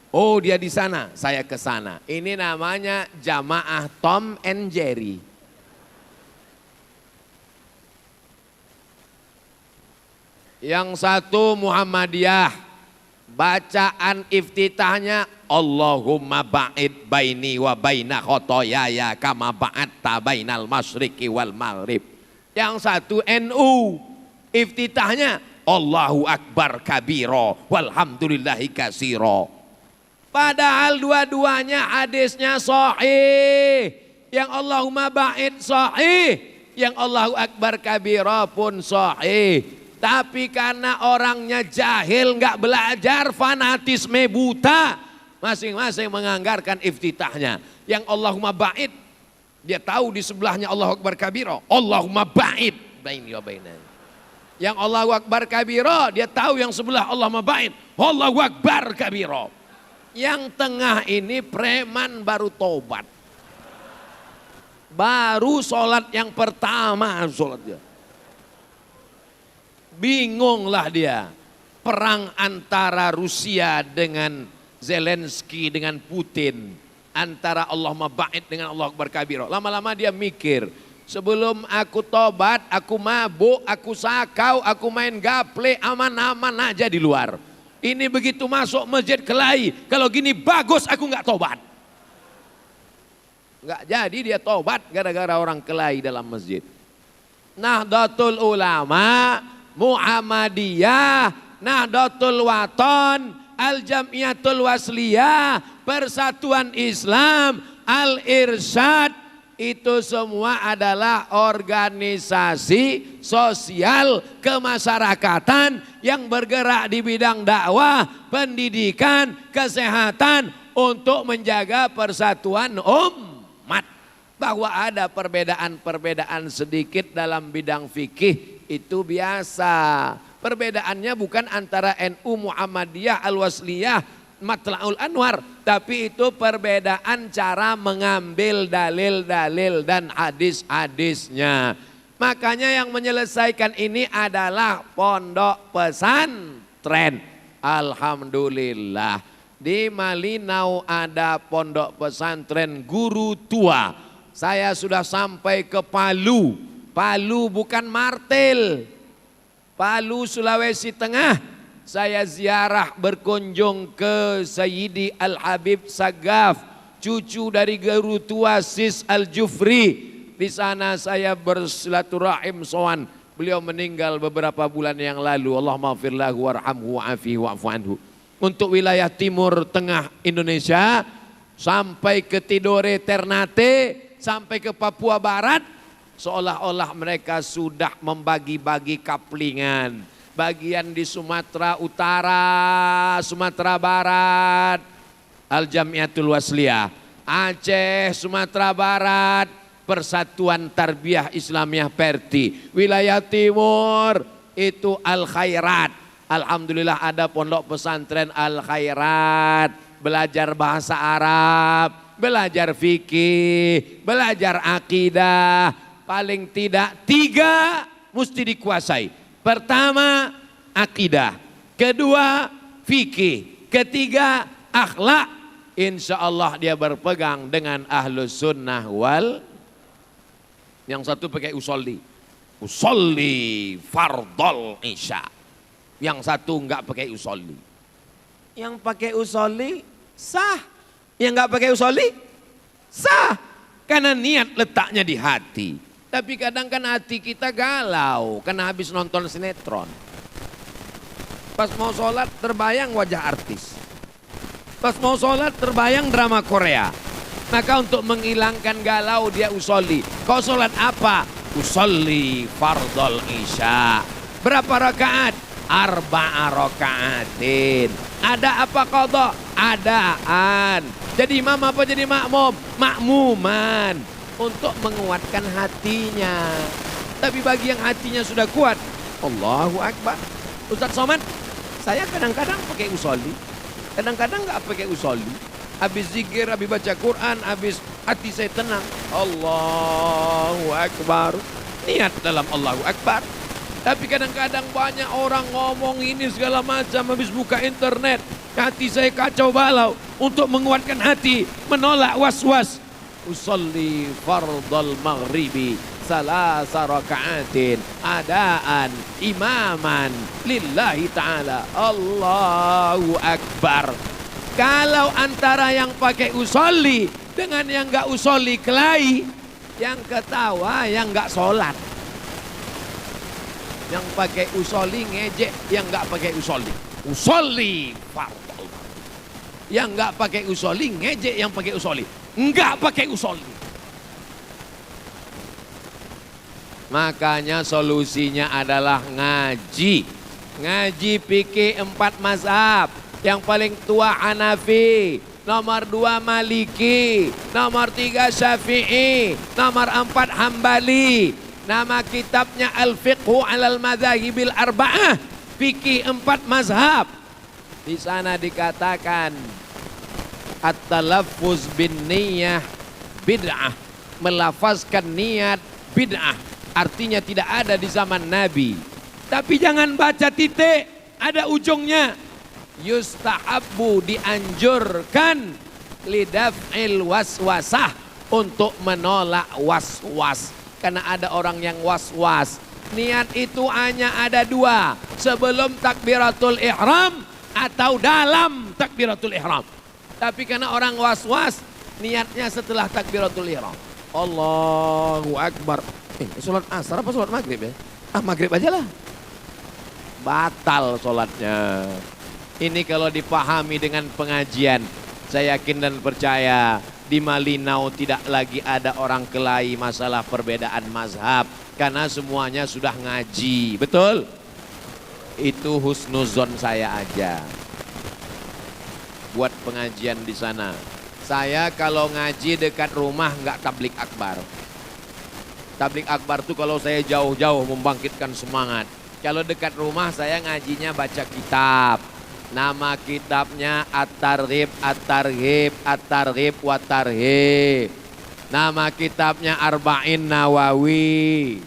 Speaker 2: Oh dia di sana, saya ke sana. Ini namanya jamaah Tom and Jerry. Yang satu Muhammadiyah, bacaan iftitahnya Allahumma ba'id baini wa baina khotoyaya kama ba'atta bainal masyriqi wal maghrib. Yang satu NU, iftitahnya Allahu akbar kabiro walhamdulillahi kasiro. Padahal dua-duanya hadisnya sahih. Yang Allahumma ba'id sahih, yang Allahu akbar kabiro pun sahih. Tapi karena orangnya jahil, nggak belajar, fanatisme buta, masing-masing menganggarkan iftitahnya. Yang Allahumma ba'id, dia tahu di sebelahnya Allahu akbar kabiro, Allahumma ba'id baini wa baina. Yang Allahu akbar kabiro, dia tahu yang sebelah Allahumma ba'id, Allahu akbar kabiro. Yang tengah ini preman baru tobat. Baru sholat yang pertama sholat dia. Bingunglah dia. Perang antara Rusia dengan Zelensky dengan Putin. Antara Allahumma ba'id dengan Allah akbar kabiro. Lama-lama dia mikir. Sebelum aku tobat, aku mabuk, aku sakau, aku main gaple, aman-aman aja di luar. Ini begitu masuk masjid kelahi. Kalau gini bagus aku nggak tobat. Nggak jadi dia tobat gara-gara orang kelahi dalam masjid. Nahdlatul Ulama, Muhammadiyah, Nahdlatul Wathon, Al-Jamiyatul Wasliyah, Persatuan Islam, Al-Irsyad, itu semua adalah organisasi sosial kemasyarakatan yang bergerak di bidang dakwah, pendidikan, kesehatan untuk menjaga persatuan umat. Bahwa ada perbedaan-perbedaan sedikit dalam bidang fikih itu biasa. Perbedaannya bukan antara NU, Muhammadiyah, Al-Wasliyah, Matla'ul Anwar, tapi itu perbedaan cara mengambil dalil-dalil dan hadis-hadisnya. Makanya yang menyelesaikan ini adalah pondok pesantren. Alhamdulillah di Malinau ada pondok pesantren guru tua. Saya sudah sampai ke Palu. Palu bukan Martil. Palu Sulawesi Tengah. Saya ziarah berkunjung ke Sayyidi Al-Habib Sagaf, cucu dari guru tua Sis Al-Jufri. Di sana saya bersilaturahim sowan. Beliau meninggal beberapa bulan yang lalu. Allahumma gfir lahu warhamhu wa'afihi wa'fu anhu. Untuk wilayah timur tengah Indonesia sampai ke Tidore Ternate, sampai ke Papua Barat, seolah-olah mereka sudah membagi-bagi kaplingan. Bagian di Sumatera Utara, Sumatera Barat, Al-Jamiyatul Wasliyah. Aceh, Sumatera Barat, Persatuan Tarbiyah Islamiyah Perti. Wilayah Timur itu Al-Khairat. Alhamdulillah ada pondok pesantren Al Khairat, belajar bahasa Arab, belajar fikih, belajar akidah. Paling tidak 3 mesti dikuasai. Pertama akidah, kedua fikih, ketiga akhlak. Insya Allah dia berpegang dengan ahlus sunnah wal. Yang satu pakai usolli. Usolli fardol isya. Yang satu enggak pakai usolli. Yang pakai usolli sah. Yang enggak pakai usolli sah. Karena niat letaknya di hati. Tapi kadang kan hati kita galau karena habis nonton sinetron. Pas mau sholat terbayang wajah artis. Pas mau sholat terbayang drama Korea. Maka untuk menghilangkan galau dia usolli. Kau sholat apa? Usolli fardol isya. Berapa rakaat? 4 rakaatin. Ada apa qadha? Adaan. Jadi imam apa jadi makmum? Makmuman. Untuk menguatkan hatinya. Tapi bagi yang hatinya sudah kuat, Allahu Akbar. Ustaz Somad, saya kadang-kadang pakai usolli. Kadang-kadang nggak pakai usolli. Habis zikir, habis baca Quran, habis hati saya tenang. Allahu Akbar. Niat dalam Allahu Akbar. Tapi kadang-kadang banyak orang ngomong ini segala macam habis buka internet. Hati saya kacau balau. Untuk menguatkan hati, menolak was-was. Usolli fardal maghribi salasa rakaatin adaan imaman lillahi ta'ala. Allahu Akbar. Kalau antara yang pakai usolli dengan yang enggak usolli kelahi, yang ketawa yang enggak sholat. Yang pakai usolli ngejek yang enggak pakai usolli. Usolli fardal. Yang enggak pakai usolli ngejek yang pakai usolli. Enggak pakai usolli. Makanya solusinya adalah ngaji. Ngaji fikih 4 mazhab. Yang paling tua Hanafi, nomor 2 Maliki, nomor 3 Syafi'i, nomor 4 Hambali. Nama kitabnya Al-Fiqhu 'alal Madzahibil Arba'ah. Fikih 4 mazhab. Di sana dikatakan at-talaffuz bin niyah bid'ah. Melafazkan niat bid'ah. Artinya tidak ada di zaman Nabi. Tapi jangan baca titik, ada ujungnya. Yustahabbu, dianjurkan, lidaf'il waswasah, untuk menolak was-was. Karena ada orang yang was-was. Niat itu hanya ada 2. Sebelum takbiratul ihram atau dalam takbiratul ihram. Tapi karena orang was-was, niatnya setelah takbiratul ihram. Allahu Akbar. Sholat asar apa sholat maghrib ya? Maghrib aja lah. Batal sholatnya. Ini kalau dipahami dengan pengajian, saya yakin dan percaya di Malinau tidak lagi ada orang kelahi masalah perbedaan mazhab. Karena semuanya sudah ngaji, betul? Itu husnuzon saya aja. Buat pengajian di sana. Saya kalau ngaji dekat rumah nggak tablik akbar. Tablik akbar tuh kalau saya jauh-jauh membangkitkan semangat. Kalau dekat rumah saya ngajinya baca kitab. Nama kitabnya At-Targhib, At-Targhib, At-Targhib, Wat-Tarhib. Nama kitabnya Arba'in Nawawi.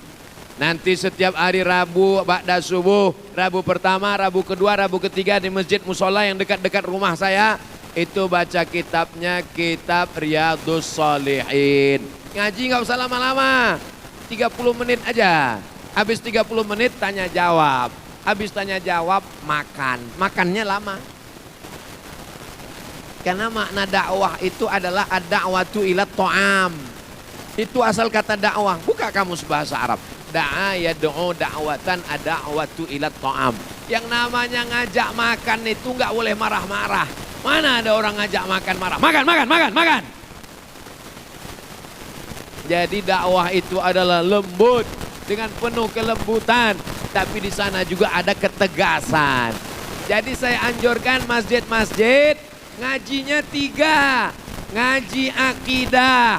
Speaker 2: Nanti setiap hari Rabu, ba'da subuh, Rabu pertama, Rabu kedua, Rabu ketiga di masjid musola yang dekat-dekat rumah saya. Itu baca kitabnya, kitab Riyadhus Shalihin. Ngaji nggak usah lama-lama, 30 menit aja. Habis 30 menit tanya jawab. Habis tanya jawab makan. Makannya lama. Karena makna dakwah itu adalah ad-da'watu ila ta'am. Itu asal kata dakwah. Buka kamus bahasa Arab. Da'a yad'u da'watan ad-da'watu ila ta'am. Yang namanya ngajak makan itu nggak boleh marah-marah. Mana ada orang ngajak makan marah? Makan, makan, makan, makan. Jadi dakwah itu adalah lembut dengan penuh kelembutan, tapi di sana juga ada ketegasan. Jadi saya anjurkan masjid-masjid ngajinya 3. Ngaji akidah,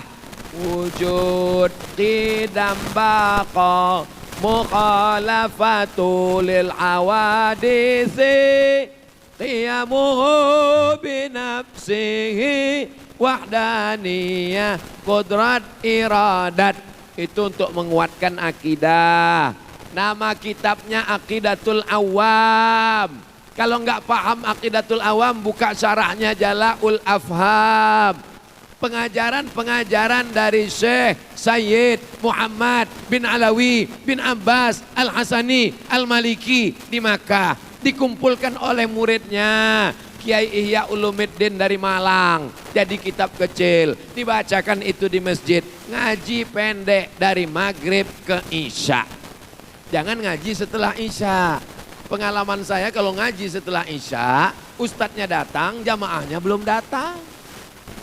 Speaker 2: wujud, qidam, baqa, mukhalafatu lil awadisi qiyamuhu binafsihi wahdaniyah qudrat iradat. Itu untuk menguatkan akidah. Nama kitabnya Aqidatul Awam. Kalau nggak paham Aqidatul Awam, buka syarahnya Jala'ul Afham. Pengajaran-pengajaran dari Syekh Sayyid Muhammad bin Alawi bin Abbas Al-Hasani Al-Maliki di Makkah. Dikumpulkan oleh muridnya Kiai Ihya Ulumuddin dari Malang. Jadi kitab kecil. Dibacakan itu di masjid. Ngaji pendek dari maghrib ke isya. Jangan ngaji setelah isya. Pengalaman saya kalau ngaji setelah isya, ustadznya datang, jamaahnya belum datang.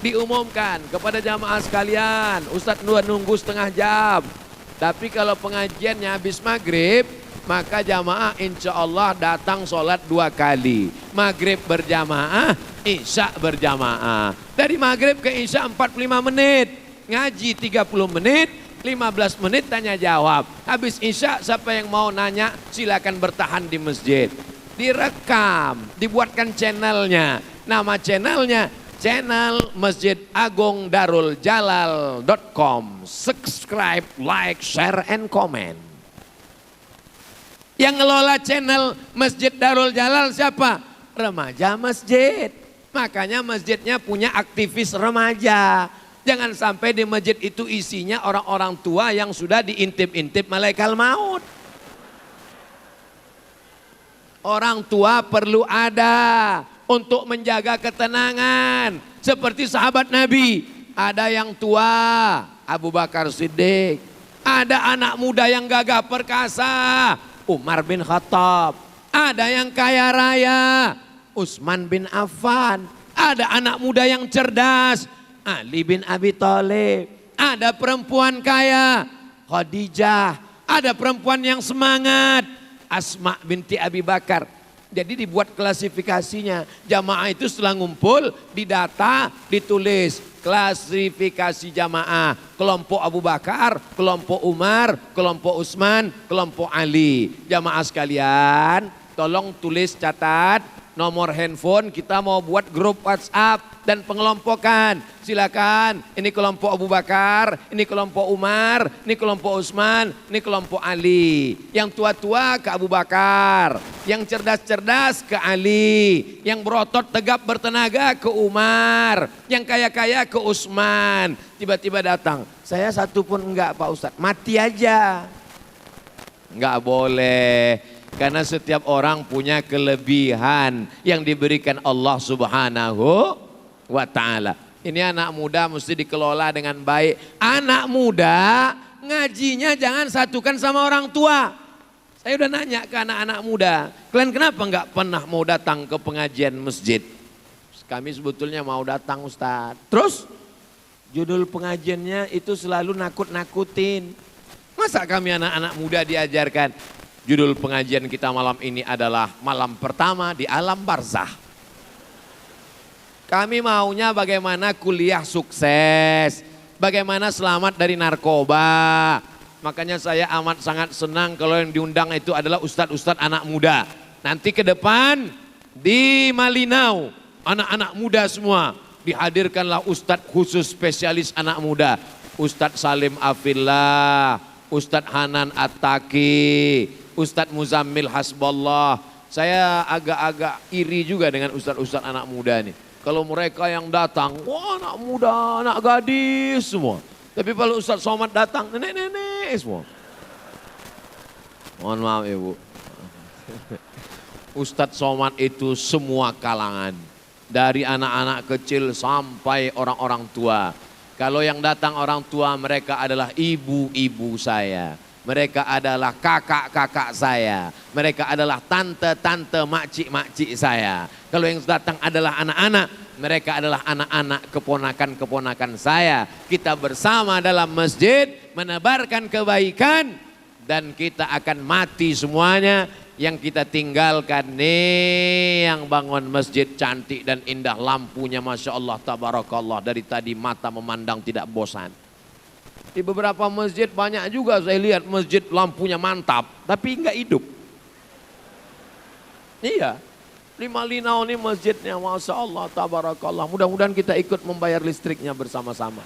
Speaker 2: Diumumkan kepada jamaah sekalian, ustadz nunggu setengah jam. Tapi kalau pengajiannya habis maghrib, maka jamaah insya Allah datang sholat 2 kali. Maghrib berjamaah, isya berjamaah. Dari maghrib ke isya 45 menit, ngaji 30 menit, 15 menit tanya jawab. Habis isya siapa yang mau nanya silakan bertahan di masjid. Direkam, dibuatkan channelnya. Nama channelnya channel Masjid Agung Darul Jalal.com. Subscribe, like, share, and comment. Yang ngelola channel Masjid Darul Jalal siapa? Remaja masjid. Makanya masjidnya punya aktivis remaja. Jangan sampai di masjid itu isinya orang-orang tua yang sudah diintip-intip malaikat maut. Orang tua perlu ada untuk menjaga ketenangan. Seperti sahabat Nabi. Ada yang tua, Abu Bakar Siddiq. Ada anak muda yang gagah perkasa, Umar bin Khattab. Ada yang kaya raya, Utsman bin Affan. Ada anak muda yang cerdas, Ali bin Abi Thalib. Ada perempuan kaya, Khadijah. Ada perempuan yang semangat, Asma binti Abi Bakar. Jadi dibuat klasifikasinya. Jamaah itu setelah ngumpul, didata, ditulis. Klasifikasi jamaah. Kelompok Abu Bakar, kelompok Umar, kelompok Utsman, kelompok Ali. Jamaah sekalian, tolong tulis, catat nomor handphone, kita mau buat grup WhatsApp dan pengelompokan. Silakan, ini kelompok Abu Bakar, ini kelompok Umar, ini kelompok Utsman, ini kelompok Ali. Yang tua-tua ke Abu Bakar, yang cerdas-cerdas ke Ali, yang berotot tegap bertenaga ke Umar, yang kaya-kaya ke Utsman. Tiba-tiba datang, saya satu pun enggak Pak Ustadz, mati aja. Enggak boleh. Karena setiap orang punya kelebihan yang diberikan Allah Subhanahu wa ta'ala. Ini anak muda mesti dikelola dengan baik. Anak muda ngajinya jangan satukan sama orang tua. Saya udah nanya ke anak-anak muda, kalian kenapa nggak pernah mau datang ke pengajian masjid? Kami sebetulnya mau datang Ustadz. Terus judul pengajiannya itu selalu nakut-nakutin. Masa kami anak-anak muda diajarkan? Judul pengajian kita malam ini adalah malam pertama di alam barzah. Kami maunya bagaimana kuliah sukses, bagaimana selamat dari narkoba. Makanya saya amat sangat senang kalau yang diundang itu adalah ustadz-ustadz anak muda. Nanti ke depan di Malinau, anak-anak muda semua. Dihadirkanlah ustadz khusus spesialis anak muda. Ustadz Salim Afillah, Ustadz Hanan At-Taki, Ustadz Muzammil Hasballah. Saya agak-agak iri juga dengan ustadz-ustadz anak muda nih. Kalau mereka yang datang, wah anak muda, anak gadis semua. Tapi kalau Ustadz Somad datang, nenek-nenek semua. Mohon maaf Ibu. Ustadz Somad itu semua kalangan. Dari anak-anak kecil sampai orang-orang tua. Kalau yang datang orang tua mereka adalah ibu-ibu saya. Mereka adalah kakak-kakak saya. Mereka adalah tante-tante, makcik-makcik saya. Kalau yang datang adalah anak-anak, mereka adalah anak-anak keponakan-keponakan saya. Kita bersama dalam masjid menebarkan kebaikan dan kita akan mati semuanya. Yang kita tinggalkan nih yang bangun masjid cantik dan indah, lampunya Masya Allah, Tabarakallah, dari tadi mata memandang tidak bosan. Di beberapa masjid banyak juga saya lihat masjid lampunya mantap, tapi nggak hidup. Iya, Lima Linau ini masjidnya, Masya Allah, tabarakallah. Mudah-mudahan kita ikut membayar listriknya bersama-sama.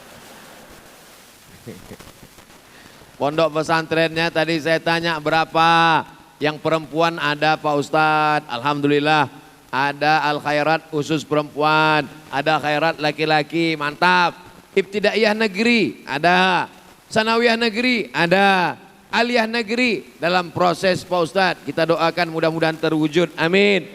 Speaker 2: Pondok pesantrennya tadi saya tanya berapa. Yang perempuan ada Pak Ustadz, Alhamdulillah. Ada Al Khairat khusus perempuan, ada Khairat laki-laki, mantap. Ibtidaiyah negeri, ada. Sanawiyah negeri, ada. Aliyah negeri, dalam proses Pak Ustadz. Kita doakan mudah-mudahan terwujud, amin.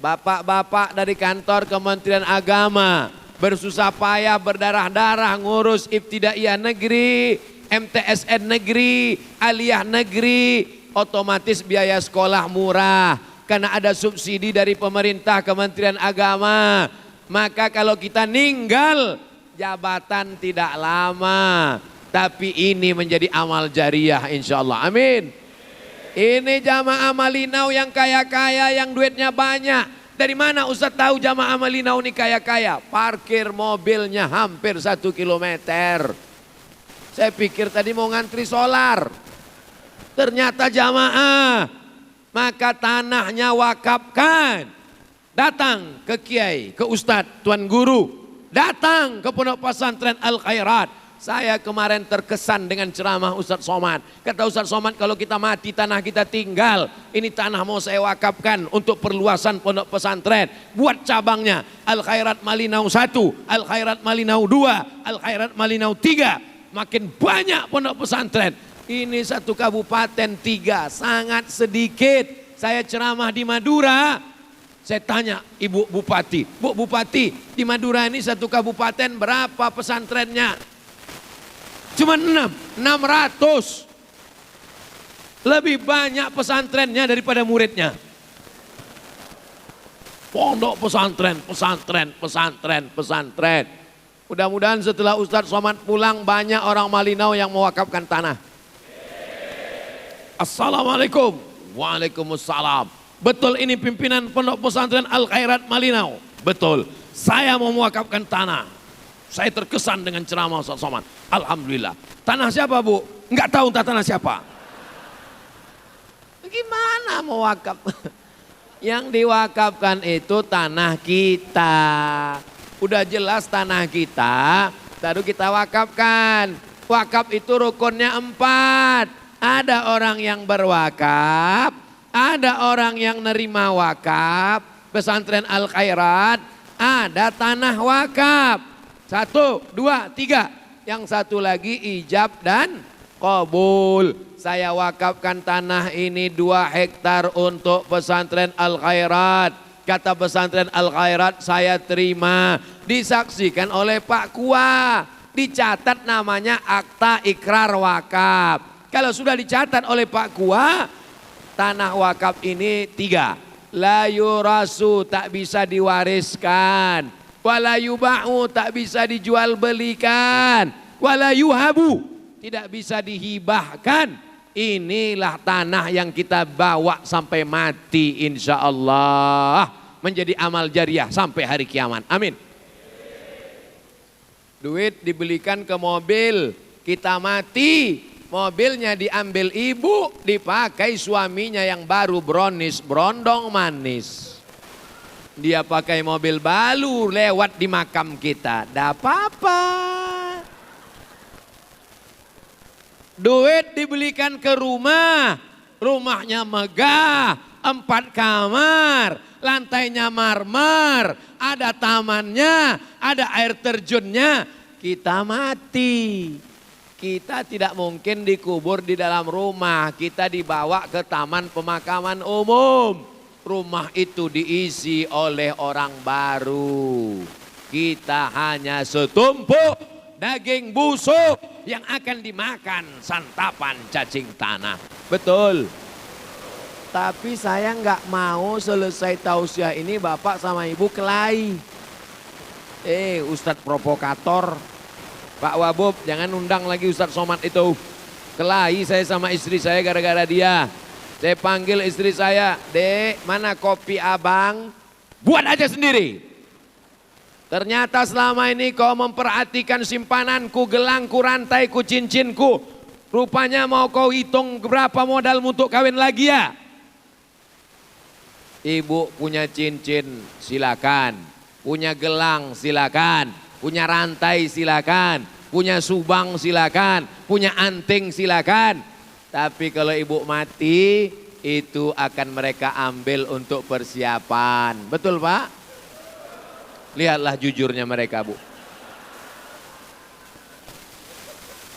Speaker 2: Bapak-bapak dari kantor Kementerian Agama bersusah payah berdarah-darah ngurus Ibtidaiyah negeri, MTSN negeri, Aliyah negeri, otomatis biaya sekolah murah karena ada subsidi dari pemerintah Kementerian Agama. Maka kalau kita ninggal jabatan tidak lama, tapi ini menjadi amal jariah insya Allah, amin. Ini jamaah Malinau yang kaya-kaya, yang duitnya banyak. Dari mana Ustaz tahu jamaah Malinau ini kaya-kaya? Parkir mobilnya hampir 1 kilometer. Saya pikir tadi mau ngantri solar. Ternyata jamaah. Maka tanahnya wakafkan. Datang ke kiai, ke ustadz, tuan guru. Datang ke pondok pesantren Al Khairat. Saya kemarin terkesan dengan ceramah Ustadz Somad. Kata Ustadz Somad, kalau kita mati tanah kita tinggal. Ini tanah mau saya wakafkan untuk perluasan pondok pesantren. Buat cabangnya Al Khairat Malinau 1, Al Khairat Malinau 2, Al Khairat Malinau 3. Makin banyak pondok pesantren. Ini 1 kabupaten 3, sangat sedikit. Saya ceramah di Madura. Saya tanya Ibu Bupati, Bu Bupati, di Madura ini 1 kabupaten berapa pesantrennya? Cuma 600. Lebih banyak pesantrennya daripada muridnya. Pondok pesantren, pesantren, pesantren, pesantren. Mudah-mudahan setelah Ustadz Somad pulang banyak orang Malinau yang mewakafkan tanah. Assalamualaikum. Waalaikumsalam. Betul ini pimpinan pondok pesantren Al Khairat Malinau? Betul. Saya mau mewakafkan tanah. Saya terkesan dengan ceramah Ustadz Somad. Alhamdulillah. Tanah siapa Bu? Enggak tahu entah tanah siapa. Gimana mau wakaf? Yang diwakafkan itu tanah kita. Udah jelas tanah kita, baru kita wakafkan. Wakaf itu rukunnya 4. Ada orang yang berwakaf, ada orang yang nerima wakaf, pesantren Al Khairat, ada tanah wakaf. 1, 2, 3. Yang satu lagi ijab dan qabul. Saya wakafkan tanah ini 2 hektar untuk pesantren Al Khairat. Kata pesantren Al Khairat saya terima. Disaksikan oleh Pak Kua. Dicatat namanya akta ikrar wakaf. Kalau sudah dicatat oleh Pak Kua, tanah wakaf ini 3. La yurasu, tak bisa diwariskan. Wala yuba'u, tak bisa dijual belikan. Wala yuhabu, tidak bisa dihibahkan. Inilah tanah yang kita bawa sampai mati insya Allah. Menjadi amal jariah sampai hari kiamat. Amin. Duit dibelikan ke mobil, kita mati. Mobilnya diambil ibu, dipakai suaminya yang baru bronis, brondong manis. Dia pakai mobil baru lewat di makam kita. Dah apa-apa. Duit dibelikan ke rumah. Rumahnya megah. 4 kamar. Lantainya marmer. Ada tamannya. Ada air terjunnya. Kita mati. Kita tidak mungkin dikubur di dalam rumah. Kita dibawa ke taman pemakaman umum. Rumah itu diisi oleh orang baru. Kita hanya setumpuk daging busuk yang akan dimakan santapan cacing tanah. Betul. Tapi saya nggak mau selesai tausiah ini Bapak sama Ibu kelahi. Ustadz provokator. Pak Wabub jangan undang lagi Ustadz Somad itu. Kelahi saya sama istri saya gara-gara dia. Saya panggil istri saya, Dek, mana kopi abang? Buat aja sendiri. Ternyata selama ini kau memperhatikan simpananku, gelangku, rantaiku, cincinku. Rupanya mau kau hitung berapa modalmu untuk kawin lagi ya? Ibu punya cincin silakan, punya gelang silakan, punya rantai silakan, punya subang silakan, punya anting silakan. Tapi kalau ibu mati, itu akan mereka ambil untuk persiapan. Betul Pak? Lihatlah jujurnya mereka Bu.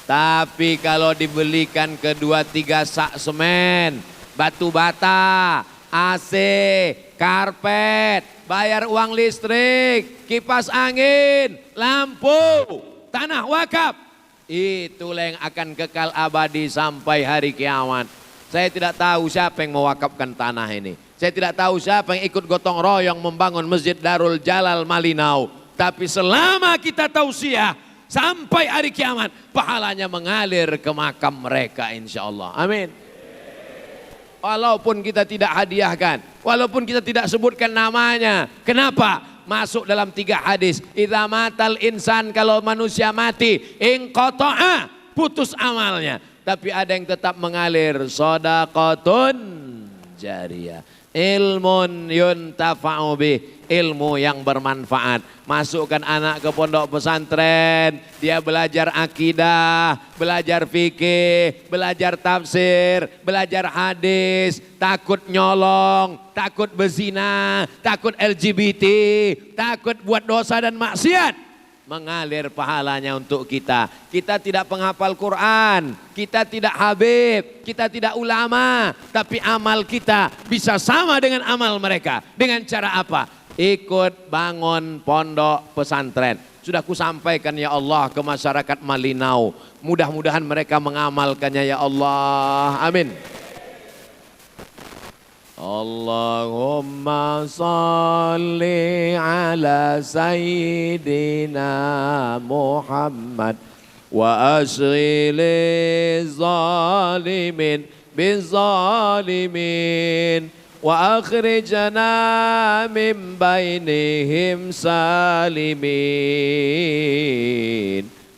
Speaker 2: Tapi kalau dibelikan kedua tiga sak semen, batu bata, AC, karpet, bayar uang listrik, kipas angin, lampu, tanah wakaf. Itulah yang akan kekal abadi sampai hari kiamat. Saya tidak tahu siapa yang mewakafkan tanah ini. Saya tidak tahu siapa yang ikut gotong royong membangun Masjid Darul Jalal Malinau. Tapi selama kita tausiah sampai hari kiamat, pahalanya mengalir ke makam mereka insya Allah. Amin. Walaupun kita tidak hadiahkan, walaupun kita tidak sebutkan namanya. Kenapa? Masuk dalam 3 hadis. Idza matal insan, kalau manusia mati, inqata'a, putus amalnya. Tapi ada yang tetap mengalir. Shadaqatun jariyah. Ilmun yuntafa'u bih, ilmu yang bermanfaat. Masukkan anak ke pondok pesantren, dia belajar akidah, belajar fikih, belajar tafsir, belajar hadis, takut nyolong, takut berzina, takut LGBT, takut buat dosa dan maksiat. Mengalir pahalanya untuk kita. Kita tidak penghafal Quran, kita tidak habib, kita tidak ulama, tapi amal kita bisa sama dengan amal mereka. Dengan cara apa? Ikut bangun pondok pesantren. Sudah kusampaikan ya Allah ke masyarakat Malinau. Mudah-mudahan mereka mengamalkannya ya Allah. Amin. Allahumma salli ala sayyidina Muhammad wa ashghili zalimin bizalimin wa akhrijna min bainihim salimin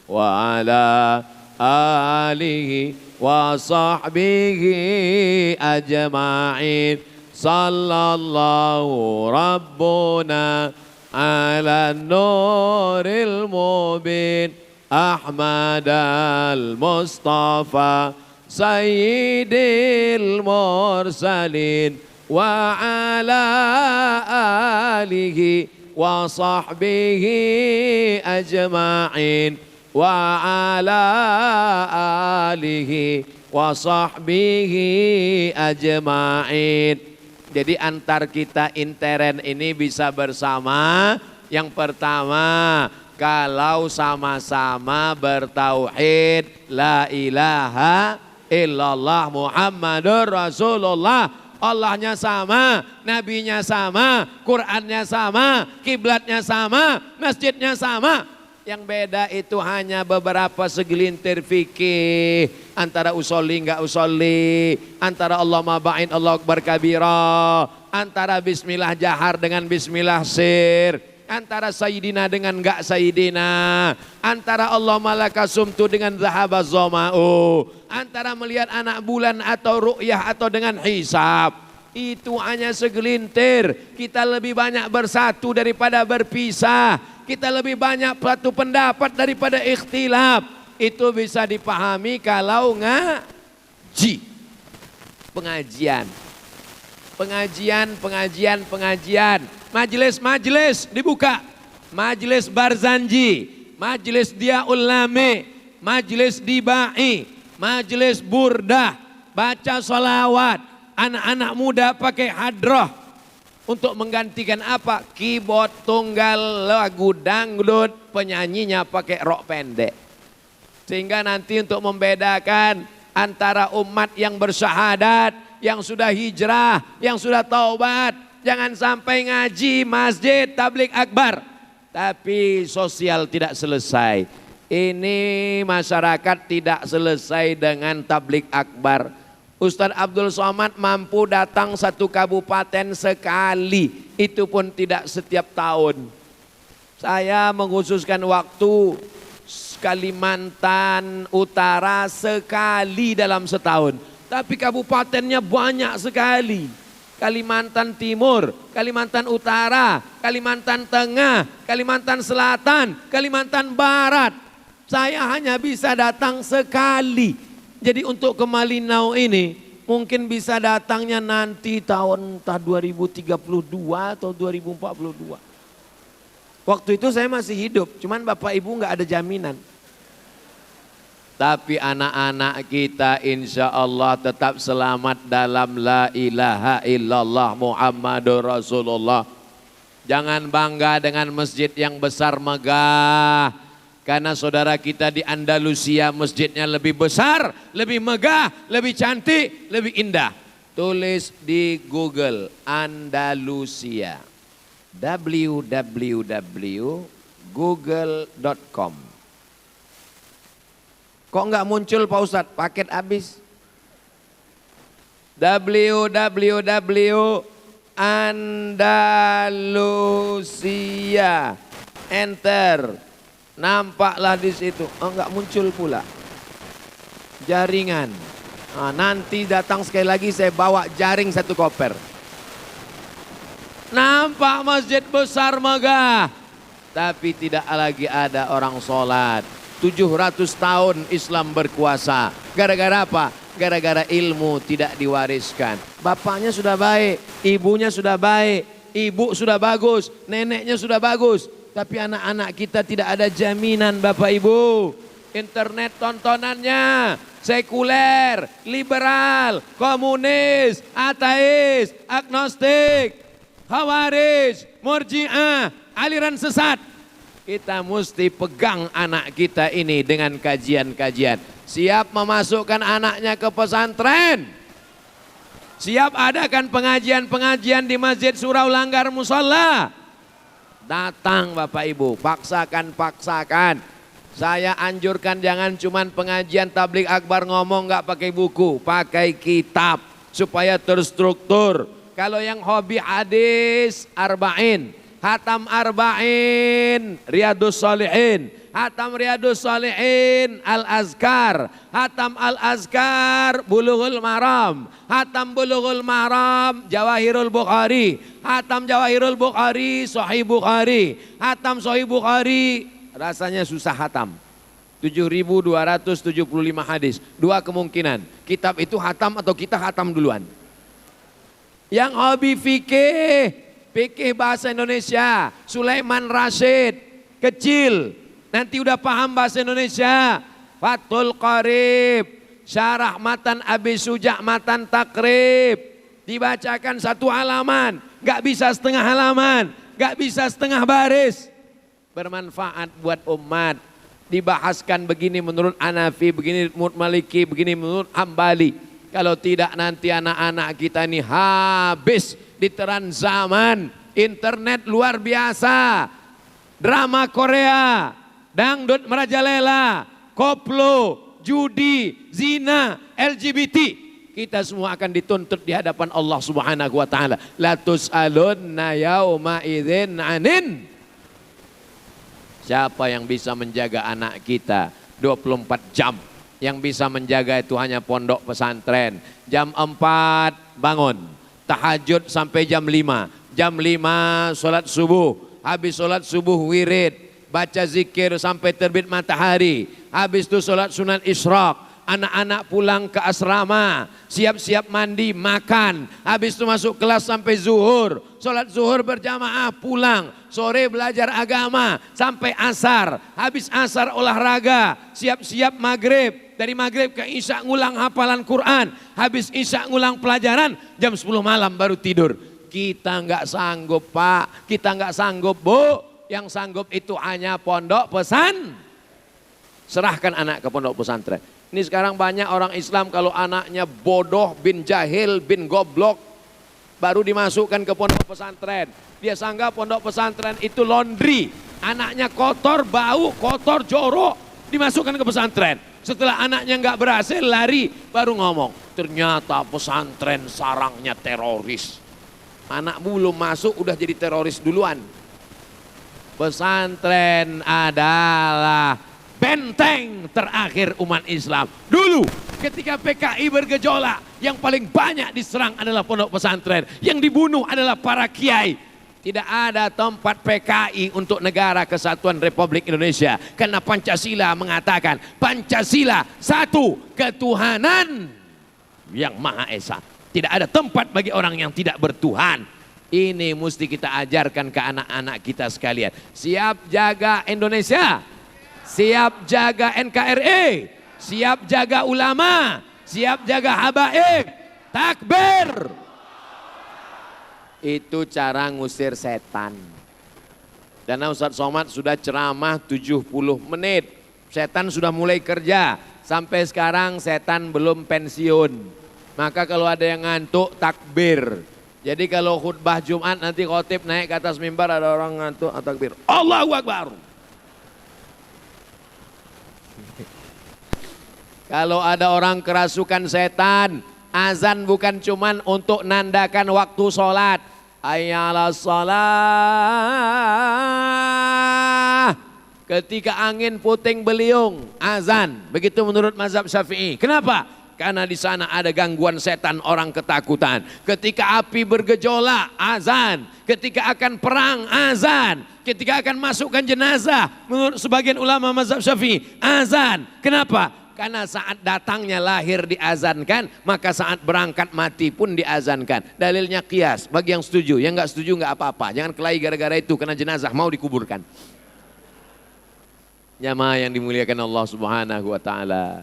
Speaker 2: wa ala alihi wa sahbihi ajma'in. Sallallahu rabbuna ala nuril mubin Ahmad al-Mustafa sayyidil mursalin wa ala alihi wa sahbihi ajma'in wa ala alihi wa sahbihi ajma'in. Jadi antar kita intern ini bisa bersama. Yang pertama, kalau sama-sama bertauhid la ilaha illallah Muhammadur Rasulullah. Allahnya sama, nabinya sama, Qurannya sama, kiblatnya sama, masjidnya sama. Yang beda itu hanya beberapa segelintir fikih. Antara usolli enggak usolli, antara Allah ma'ba'in Allah akbar kabira, antara bismillah jahar dengan bismillah sir, antara sayyidina dengan enggak sayyidina, antara Allah malakasumtu dengan zahabaz zama'u, antara melihat anak bulan atau ru'yah atau dengan hisab. Itu hanya segelintir. Kita lebih banyak bersatu daripada berpisah. Kita lebih banyak satu pendapat daripada ikhtilaf. Itu bisa dipahami kalau ngaji. Pengajian. Majelis dibuka. Majelis Barzanji, Majelis Dia Ulame, Majelis Dibai, Majelis Burdah, baca sholawat. Anak-anak muda pakai hadroh. Untuk menggantikan apa? Keyboard tunggal lagu dangdut, penyanyinya pakai rok pendek. Sehingga nanti untuk membedakan antara umat yang bersyahadat, yang sudah hijrah, yang sudah taubat. Jangan sampai ngaji masjid tablik akbar, tapi sosial tidak selesai. Ini masyarakat tidak selesai dengan tablik akbar. Ustadz Abdul Somad mampu datang satu kabupaten sekali, itu pun tidak setiap tahun. Saya mengkhususkan waktu Kalimantan Utara sekali dalam setahun. Tapi kabupatennya banyak sekali. Kalimantan Timur, Kalimantan Utara, Kalimantan Tengah, Kalimantan Selatan, Kalimantan Barat. Saya hanya bisa datang sekali. Jadi untuk ke Malinau ini mungkin bisa datangnya nanti tahun 2032 atau 2042. Waktu itu saya masih hidup, cuman bapak ibu nggak ada jaminan. Tapi anak-anak kita insya Allah tetap selamat dalam la ilaha illallah Muhammadur Rasulullah. Jangan bangga dengan masjid yang besar megah. Karena saudara kita di Andalusia masjidnya lebih besar, lebih megah, lebih cantik, lebih indah. Tulis di Google Andalusia. www.google.com. Kok nggak muncul Pak Ustadz? Paket habis. www.andalusia. Enter. Nampaklah di situ. Oh, nggak muncul pula. Jaringan. Nah, nanti datang sekali lagi saya bawa jaring 1 koper. Nampak masjid besar megah. Tapi tidak lagi ada orang sholat. 700 tahun Islam berkuasa. Gara-gara apa? Gara-gara ilmu tidak diwariskan. Bapaknya sudah baik, ibunya sudah baik, ibu sudah bagus, neneknya sudah bagus. Tapi anak-anak kita tidak ada jaminan Bapak Ibu. Internet tontonannya sekuler, liberal, komunis, ateis, agnostik, khawarij, murji'ah, aliran sesat. Kita mesti pegang anak kita ini dengan kajian-kajian. Siap memasukkan anaknya ke pesantren. Siap adakan pengajian-pengajian di Masjid Surau Langgar Musholla. Datang Bapak Ibu, paksakan. Saya anjurkan jangan cuman pengajian tabligh akbar ngomong nggak pakai buku, pakai kitab supaya terstruktur. Kalau yang hobi hadis, arba'in, hatam arba'in, riyadus shalihin, hatam riyadus shalihin, al-azkar, hatam al-azkar, bulughul maram, hatam bulughul maram, jawahirul bukhari, hatam jawahirul bukhari, sahih bukhari, hatam sahih bukhari, rasanya susah hatam. 7.275 hadis. 2 kemungkinan, kitab itu hatam atau kita hatam duluan. Yang hobi fikih bahasa Indonesia, Sulaiman Rashid, kecil, nanti udah paham bahasa Indonesia. Fathul Qarib, syarah matan Abi Suja' matan takrib, dibacakan 1 halaman, gak bisa setengah halaman, gak bisa setengah baris. Bermanfaat buat umat. Dibahaskan begini menurut Hanafi, begini menurut Maliki, begini menurut Hambali. Kalau tidak nanti anak-anak kita ini habis ditelan zaman. Internet luar biasa. Drama Korea, dangdut merajalela, koplo, judi, zina, LGBT. Kita semua akan dituntut di hadapan Allah Subhanahu wa taala. La tus'alunna yauma idzin 'anin. Siapa yang bisa menjaga anak kita 24 jam? Yang bisa menjaga itu hanya pondok pesantren. Jam 4 bangun, tahajud sampai jam 5. Jam 5 sholat subuh, habis sholat subuh wirid, baca zikir sampai terbit matahari. Habis itu sholat sunat isyraq. Anak-anak pulang ke asrama, siap-siap mandi, makan. Habis itu masuk kelas sampai zuhur. Sholat zuhur berjamaah, pulang. Sore belajar agama sampai asar. Habis asar olahraga, siap-siap maghrib. Dari maghrib ke isya ngulang hafalan Quran. Habis isya ngulang pelajaran, jam 10 malam baru tidur. Kita nggak sanggup Pak, kita nggak sanggup Bu. Yang sanggup itu hanya pondok pesan. Serahkan anak ke pondok pesantren. Ini sekarang banyak orang Islam kalau anaknya bodoh, bin jahil, bin goblok, baru dimasukkan ke pondok pesantren. Dia sangka pondok pesantren itu laundry. Anaknya kotor, bau, kotor, jorok, dimasukkan ke pesantren. Setelah anaknya nggak berhasil lari, baru ngomong, ternyata pesantren sarangnya teroris. Anak belum masuk udah jadi teroris duluan. Pesantren adalah benteng terakhir umat Islam. Dulu ketika PKI bergejolak, yang paling banyak diserang adalah pondok pesantren, yang dibunuh adalah para kiai. Tidak ada tempat PKI untuk Negara Kesatuan Republik Indonesia, karena Pancasila mengatakan Pancasila satu, ketuhanan yang Maha Esa. Tidak ada tempat bagi orang yang tidak bertuhan. Ini mesti kita ajarkan ke anak-anak kita sekalian. Siap jaga Indonesia, siap jaga NKRI, siap jaga ulama, siap jaga habaib. Takbir. Itu cara ngusir setan. Karena Ustadz Somad sudah ceramah 70 menit. Setan sudah mulai kerja. Sampai sekarang setan belum pensiun. Maka kalau ada yang ngantuk, takbir. Jadi kalau khutbah Jumat nanti khotib naik ke atas mimbar, ada orang ngantuk, takbir. Allahu Akbar. Kalau ada orang kerasukan setan, azan bukan cuman untuk nandakan waktu sholat. Hayyalah sholat. Ketika angin puting beliung, azan. Begitu menurut mazhab Syafi'i. Kenapa? Karena di sana ada gangguan setan, orang ketakutan. Ketika api bergejolak, azan. Ketika akan perang, azan. Ketika akan masukkan jenazah, menurut sebagian ulama mazhab Syafi'i, azan. Kenapa? Karena saat datangnya lahir diazankan, maka saat berangkat mati pun diazankan. Dalilnya qiyas, bagi yang setuju. Yang enggak setuju enggak apa-apa. Jangan kelahi gara-gara itu, karena jenazah mau dikuburkan. Jamaah yang dimuliakan Allah Subhanahu wa taala.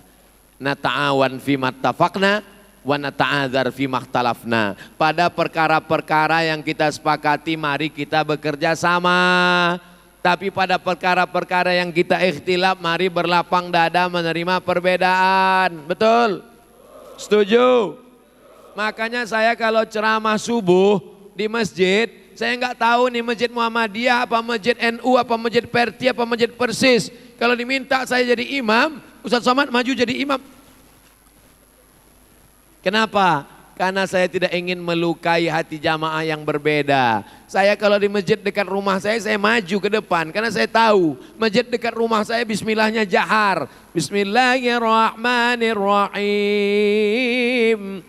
Speaker 2: Nata'awan fi mattafaqna wa nata'adzar fi makhtalafna. Pada perkara-perkara yang kita sepakati, mari kita bekerja sama. Tapi pada perkara-perkara yang kita ikhtilaf, mari berlapang dada menerima perbedaan. Betul? Setuju? Makanya saya kalau ceramah subuh di masjid, saya nggak tahu nih masjid Muhammadiyah, apa masjid NU, apa masjid Perti, apa masjid Persis. Kalau diminta saya jadi imam, Ustadz Somad maju jadi imam. Kenapa? Karena saya tidak ingin melukai hati jamaah yang berbeda. Saya kalau di masjid dekat rumah saya maju ke depan. Karena saya tahu masjid dekat rumah saya bismillahnya jahar. Bismillahirrahmanirrahim.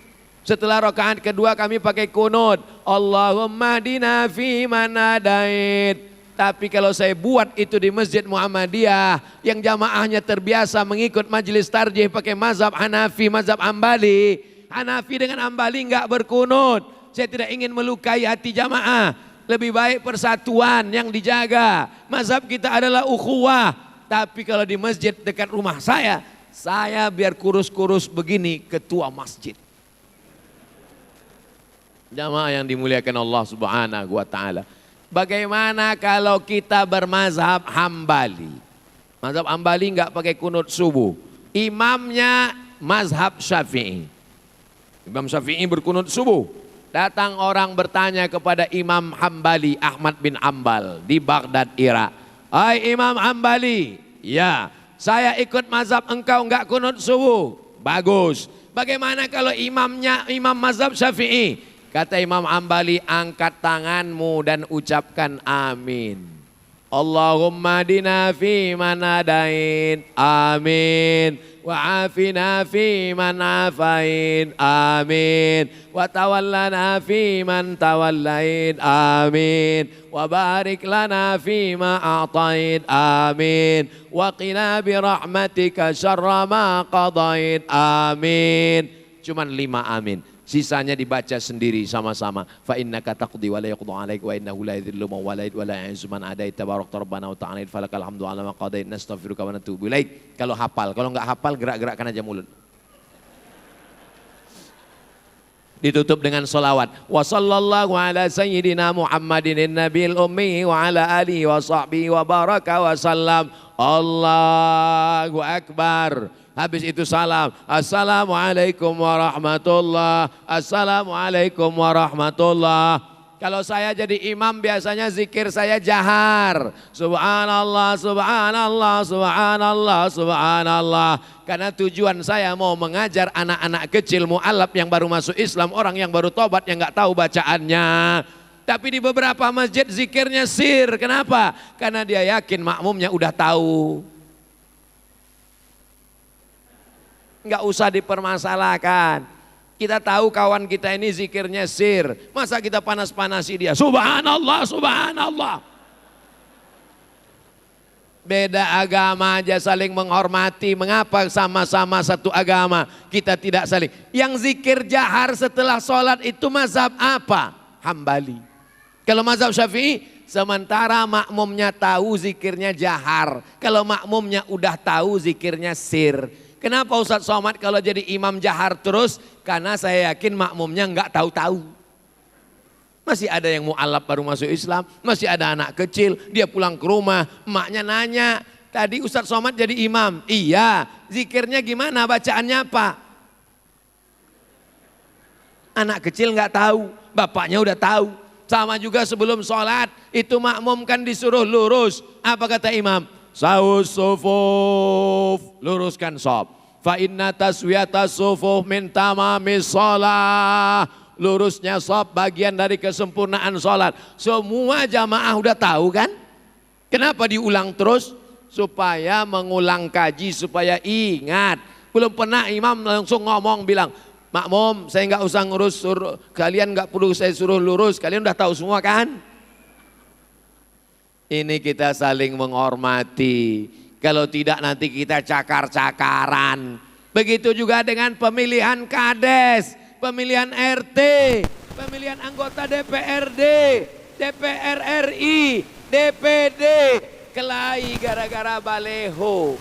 Speaker 2: Setelah rakaat kedua kami pakai kunut. Allahumma hdina fi man hadait. Tapi kalau saya buat itu di Masjid Muhammadiyah yang jamaahnya terbiasa mengikut majelis tarjih pakai mazhab Hanafi, mazhab Hambali. Hanafi dengan Hambali enggak berkunut. Saya tidak ingin melukai hati jamaah. Lebih baik persatuan yang dijaga. Mazhab kita adalah ukhuwah. Tapi kalau di masjid dekat rumah saya biar kurus-kurus begini ketua masjid. Jamaah yang dimuliakan Allah Subhanahu wa taala. Bagaimana kalau kita bermazhab Hambali? Mazhab Hambali enggak pakai kunut subuh. Imamnya mazhab Syafi'i. Imam Syafi'i berkunut subuh. Datang orang bertanya kepada Imam Hambali, Ahmad bin Ambal di Baghdad, Irak. Hai Imam Hambali, ya saya ikut mazhab engkau enggak kunut subuh. Bagus. Bagaimana kalau imamnya imam mazhab Syafi'i? Kata Imam Hambali, angkat tanganmu dan ucapkan amin. Allahumma hdina fi man hadain. Amin. Wa afina fi man afain. Amin. Wa tawallana fi man tawallain. Amin. Wa barik lana fi ma a'tain. Amin. Wa qina bi rahmatika syarra ma qadain. Amin. Cuman 5 amin. Sisanya dibaca sendiri sama-sama. Fa innaka taqdi wa la yuqda 'alaik wa innahu la yadhillu man walait wa la yu'izzu man adait tabarakta rabbana wa ta'ala falakal hamdu 'ala ma qadait nastaghfiruka wa natubu ilaik. Kalau hafal, kalau enggak hafal gerak-gerakkan aja mulut. Ditutup dengan solawat. Wa sallallahu ala sayyidina Muhammadin nabiyil ummi wa ala alihi wa sahbihi wa baraka wa sallam. Allahu Akbar. Habis itu salam. Assalamualaikum warahmatullah. Assalamualaikum warahmatullah. Kalau saya jadi imam biasanya zikir saya jahar. Subhanallah, subhanallah, subhanallah, subhanallah. Karena tujuan saya mau mengajar anak-anak kecil mu'alaf yang baru masuk Islam. Orang yang baru tobat yang gak tahu bacaannya. Tapi di beberapa masjid zikirnya sir. Kenapa? Karena dia yakin makmumnya udah tahu. Enggak usah dipermasalahkan. Kita tahu kawan kita ini zikirnya sir. Masa kita panas-panasi dia? Subhanallah, subhanallah. Beda agama aja saling menghormati. Mengapa sama-sama satu agama kita tidak saling? Yang zikir jahar setelah sholat itu mazhab apa? Hambali. Kalau mazhab Syafi'i, sementara makmumnya tahu zikirnya jahar. Kalau makmumnya udah tahu zikirnya sir. Kenapa Ustadz Somad kalau jadi imam jahar terus? Karena saya yakin makmumnya enggak tahu-tahu. Masih ada yang mu'alaf baru masuk Islam, masih ada anak kecil, dia pulang ke rumah, emaknya nanya, tadi Ustadz Somad jadi imam. Iya, zikirnya gimana, bacaannya apa? Anak kecil enggak tahu, bapaknya udah tahu. Sama juga sebelum sholat, itu makmum kan disuruh lurus. Apa kata imam? Sawus sufuf, luruskan shaf. Fa inna taswiyata sufuf min tamamis sholat. Lurusnya shaf bagian dari kesempurnaan sholat. Semua jamaah udah tahu kan? Kenapa diulang terus? Supaya mengulang kaji, supaya ingat. Belum pernah imam langsung ngomong bilang, makmum saya nggak usah ngurus, kalian nggak perlu saya suruh lurus, kalian udah tahu semua kan? Ini kita saling menghormati. Kalau tidak nanti kita cakar-cakaran. Begitu juga dengan pemilihan kades, pemilihan RT, pemilihan anggota DPRD, DPR RI, DPD. Kelahi gara-gara baleho.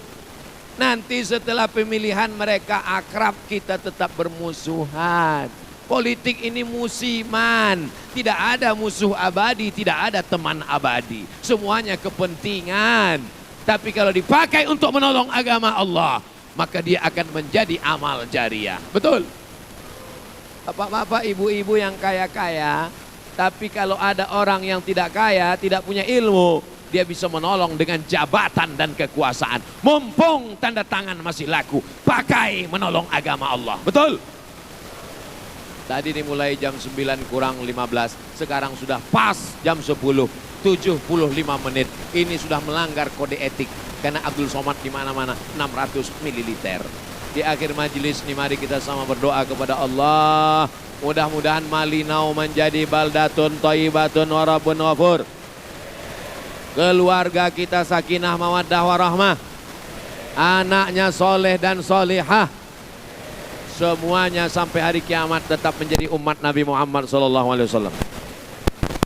Speaker 2: Nanti setelah pemilihan mereka akrab, kita tetap bermusuhan. Politik ini musiman, tidak ada musuh abadi, tidak ada teman abadi. Semuanya kepentingan. Tapi kalau dipakai untuk menolong agama Allah, maka dia akan menjadi amal jariah. Betul? Bapak-bapak, ibu-ibu yang kaya-kaya, tapi kalau ada orang yang tidak kaya, tidak punya ilmu, dia bisa menolong dengan jabatan dan kekuasaan. Mumpung tanda tangan masih laku, pakai menolong agama Allah. Betul? Tadi dimulai jam 9 kurang 15, sekarang sudah pas jam 10, 75 menit. Ini sudah melanggar kode etik, karena Abdul Somad di mana-mana 600 ml. Di akhir majelis ini mari kita sama berdoa kepada Allah. Mudah-mudahan Malinau menjadi baldatun thayyibatun wa rabbun ghafur. Keluarga kita sakinah mawaddah warahmah. Anaknya soleh dan solihah. Semuanya sampai hari kiamat tetap menjadi umat Nabi Muhammad SAW.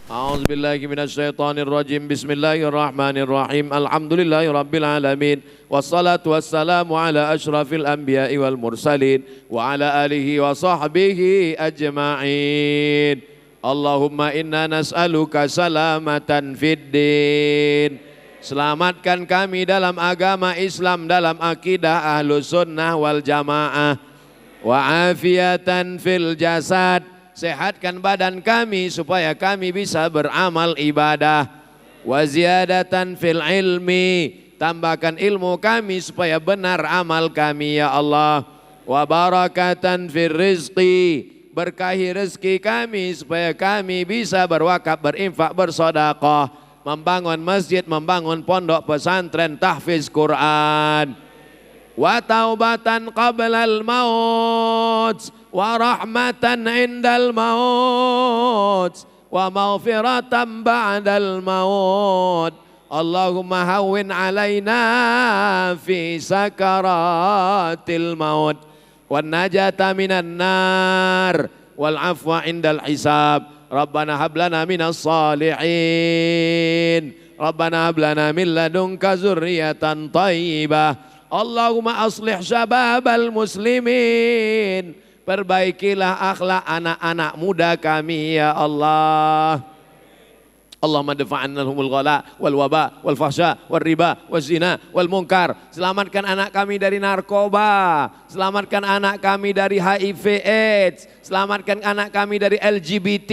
Speaker 2: A'udzubillahi minasyaitonirrajim. Bismillahirrahmanirrahim. Alhamdulillahi rabbil alamin. Wassalatu wassalamu ala asyrafil anbiya'i wal mursalin. Wa ala alihi wa sahbihi ajma'in. Allahumma inna nas'aluka salamatan fid din. Selamatkan kami dalam agama Islam, dalam akidah Ahlus Sunnah wal Jamaah. Wa afiatan fil jasad. Sehatkan badan kami supaya kami bisa beramal ibadah. Wa ziyadatan fil ilmi. Tambahkan ilmu kami supaya benar amal kami ya Allah. Wa barakatan fil rizqi. Berkahi rezeki kami supaya kami bisa berwakaf, berinfak, bersedekah, membangun masjid, membangun pondok pesantren, tahfiz Quran. Wa taubatan qablal maut wa rahmatan indal maut wa maghfiratan ba'dal maut. Allahumma hawwin alaina fi sakaratil maut wan najata minan nar wal afwa indal hisab. Rabbana hab lana minas salihin. Rabbana hab lana min ladunka zurriyatan thayyibah. Allahumma aslih syababal muslimin. Perbaikilah akhlak anak-anak muda kami ya Allah. Allahumma dafa'anna humul ghala wal waba wal fahsya wal riba wal zina wal munkar. Selamatkan anak kami dari narkoba. Selamatkan anak kami dari HIV AIDS. Selamatkan anak kami dari LGBT.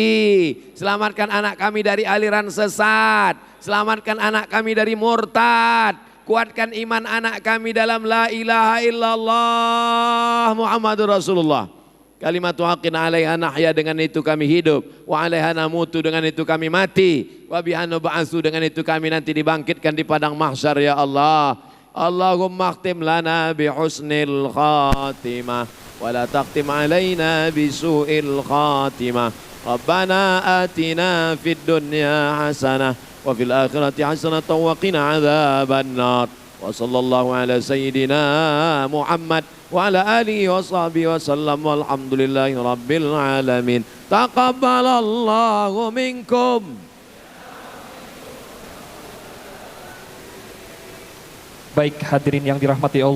Speaker 2: Selamatkan anak kami dari aliran sesat. Selamatkan anak kami dari murtad. Kuatkan iman anak kami dalam la ilaha illallah Muhammadur Rasulullah. Kalimatu haqqin 'alaiha nahya, dengan itu kami hidup. Wa 'alaiha namutu, dengan itu kami mati. Wa biha nub'atsu, dengan itu kami nanti dibangkitkan di padang mahsyar ya Allah. Allahumma khtim lana bi husnil khatimah wa la taqtim 'alaina bi su'il khatimah. Rabbana atina fid dunya hasanah wa fil akhirati hasanah wa qina 'adzaban nar. Wa sallallahu ala sayyidina Muhammad wa ala alihi wa sahbihi wa sallam walhamdulillahi rabbil alamin. Taqabbalallahu minkum.
Speaker 3: Baik hadirin yang dirahmati Allah.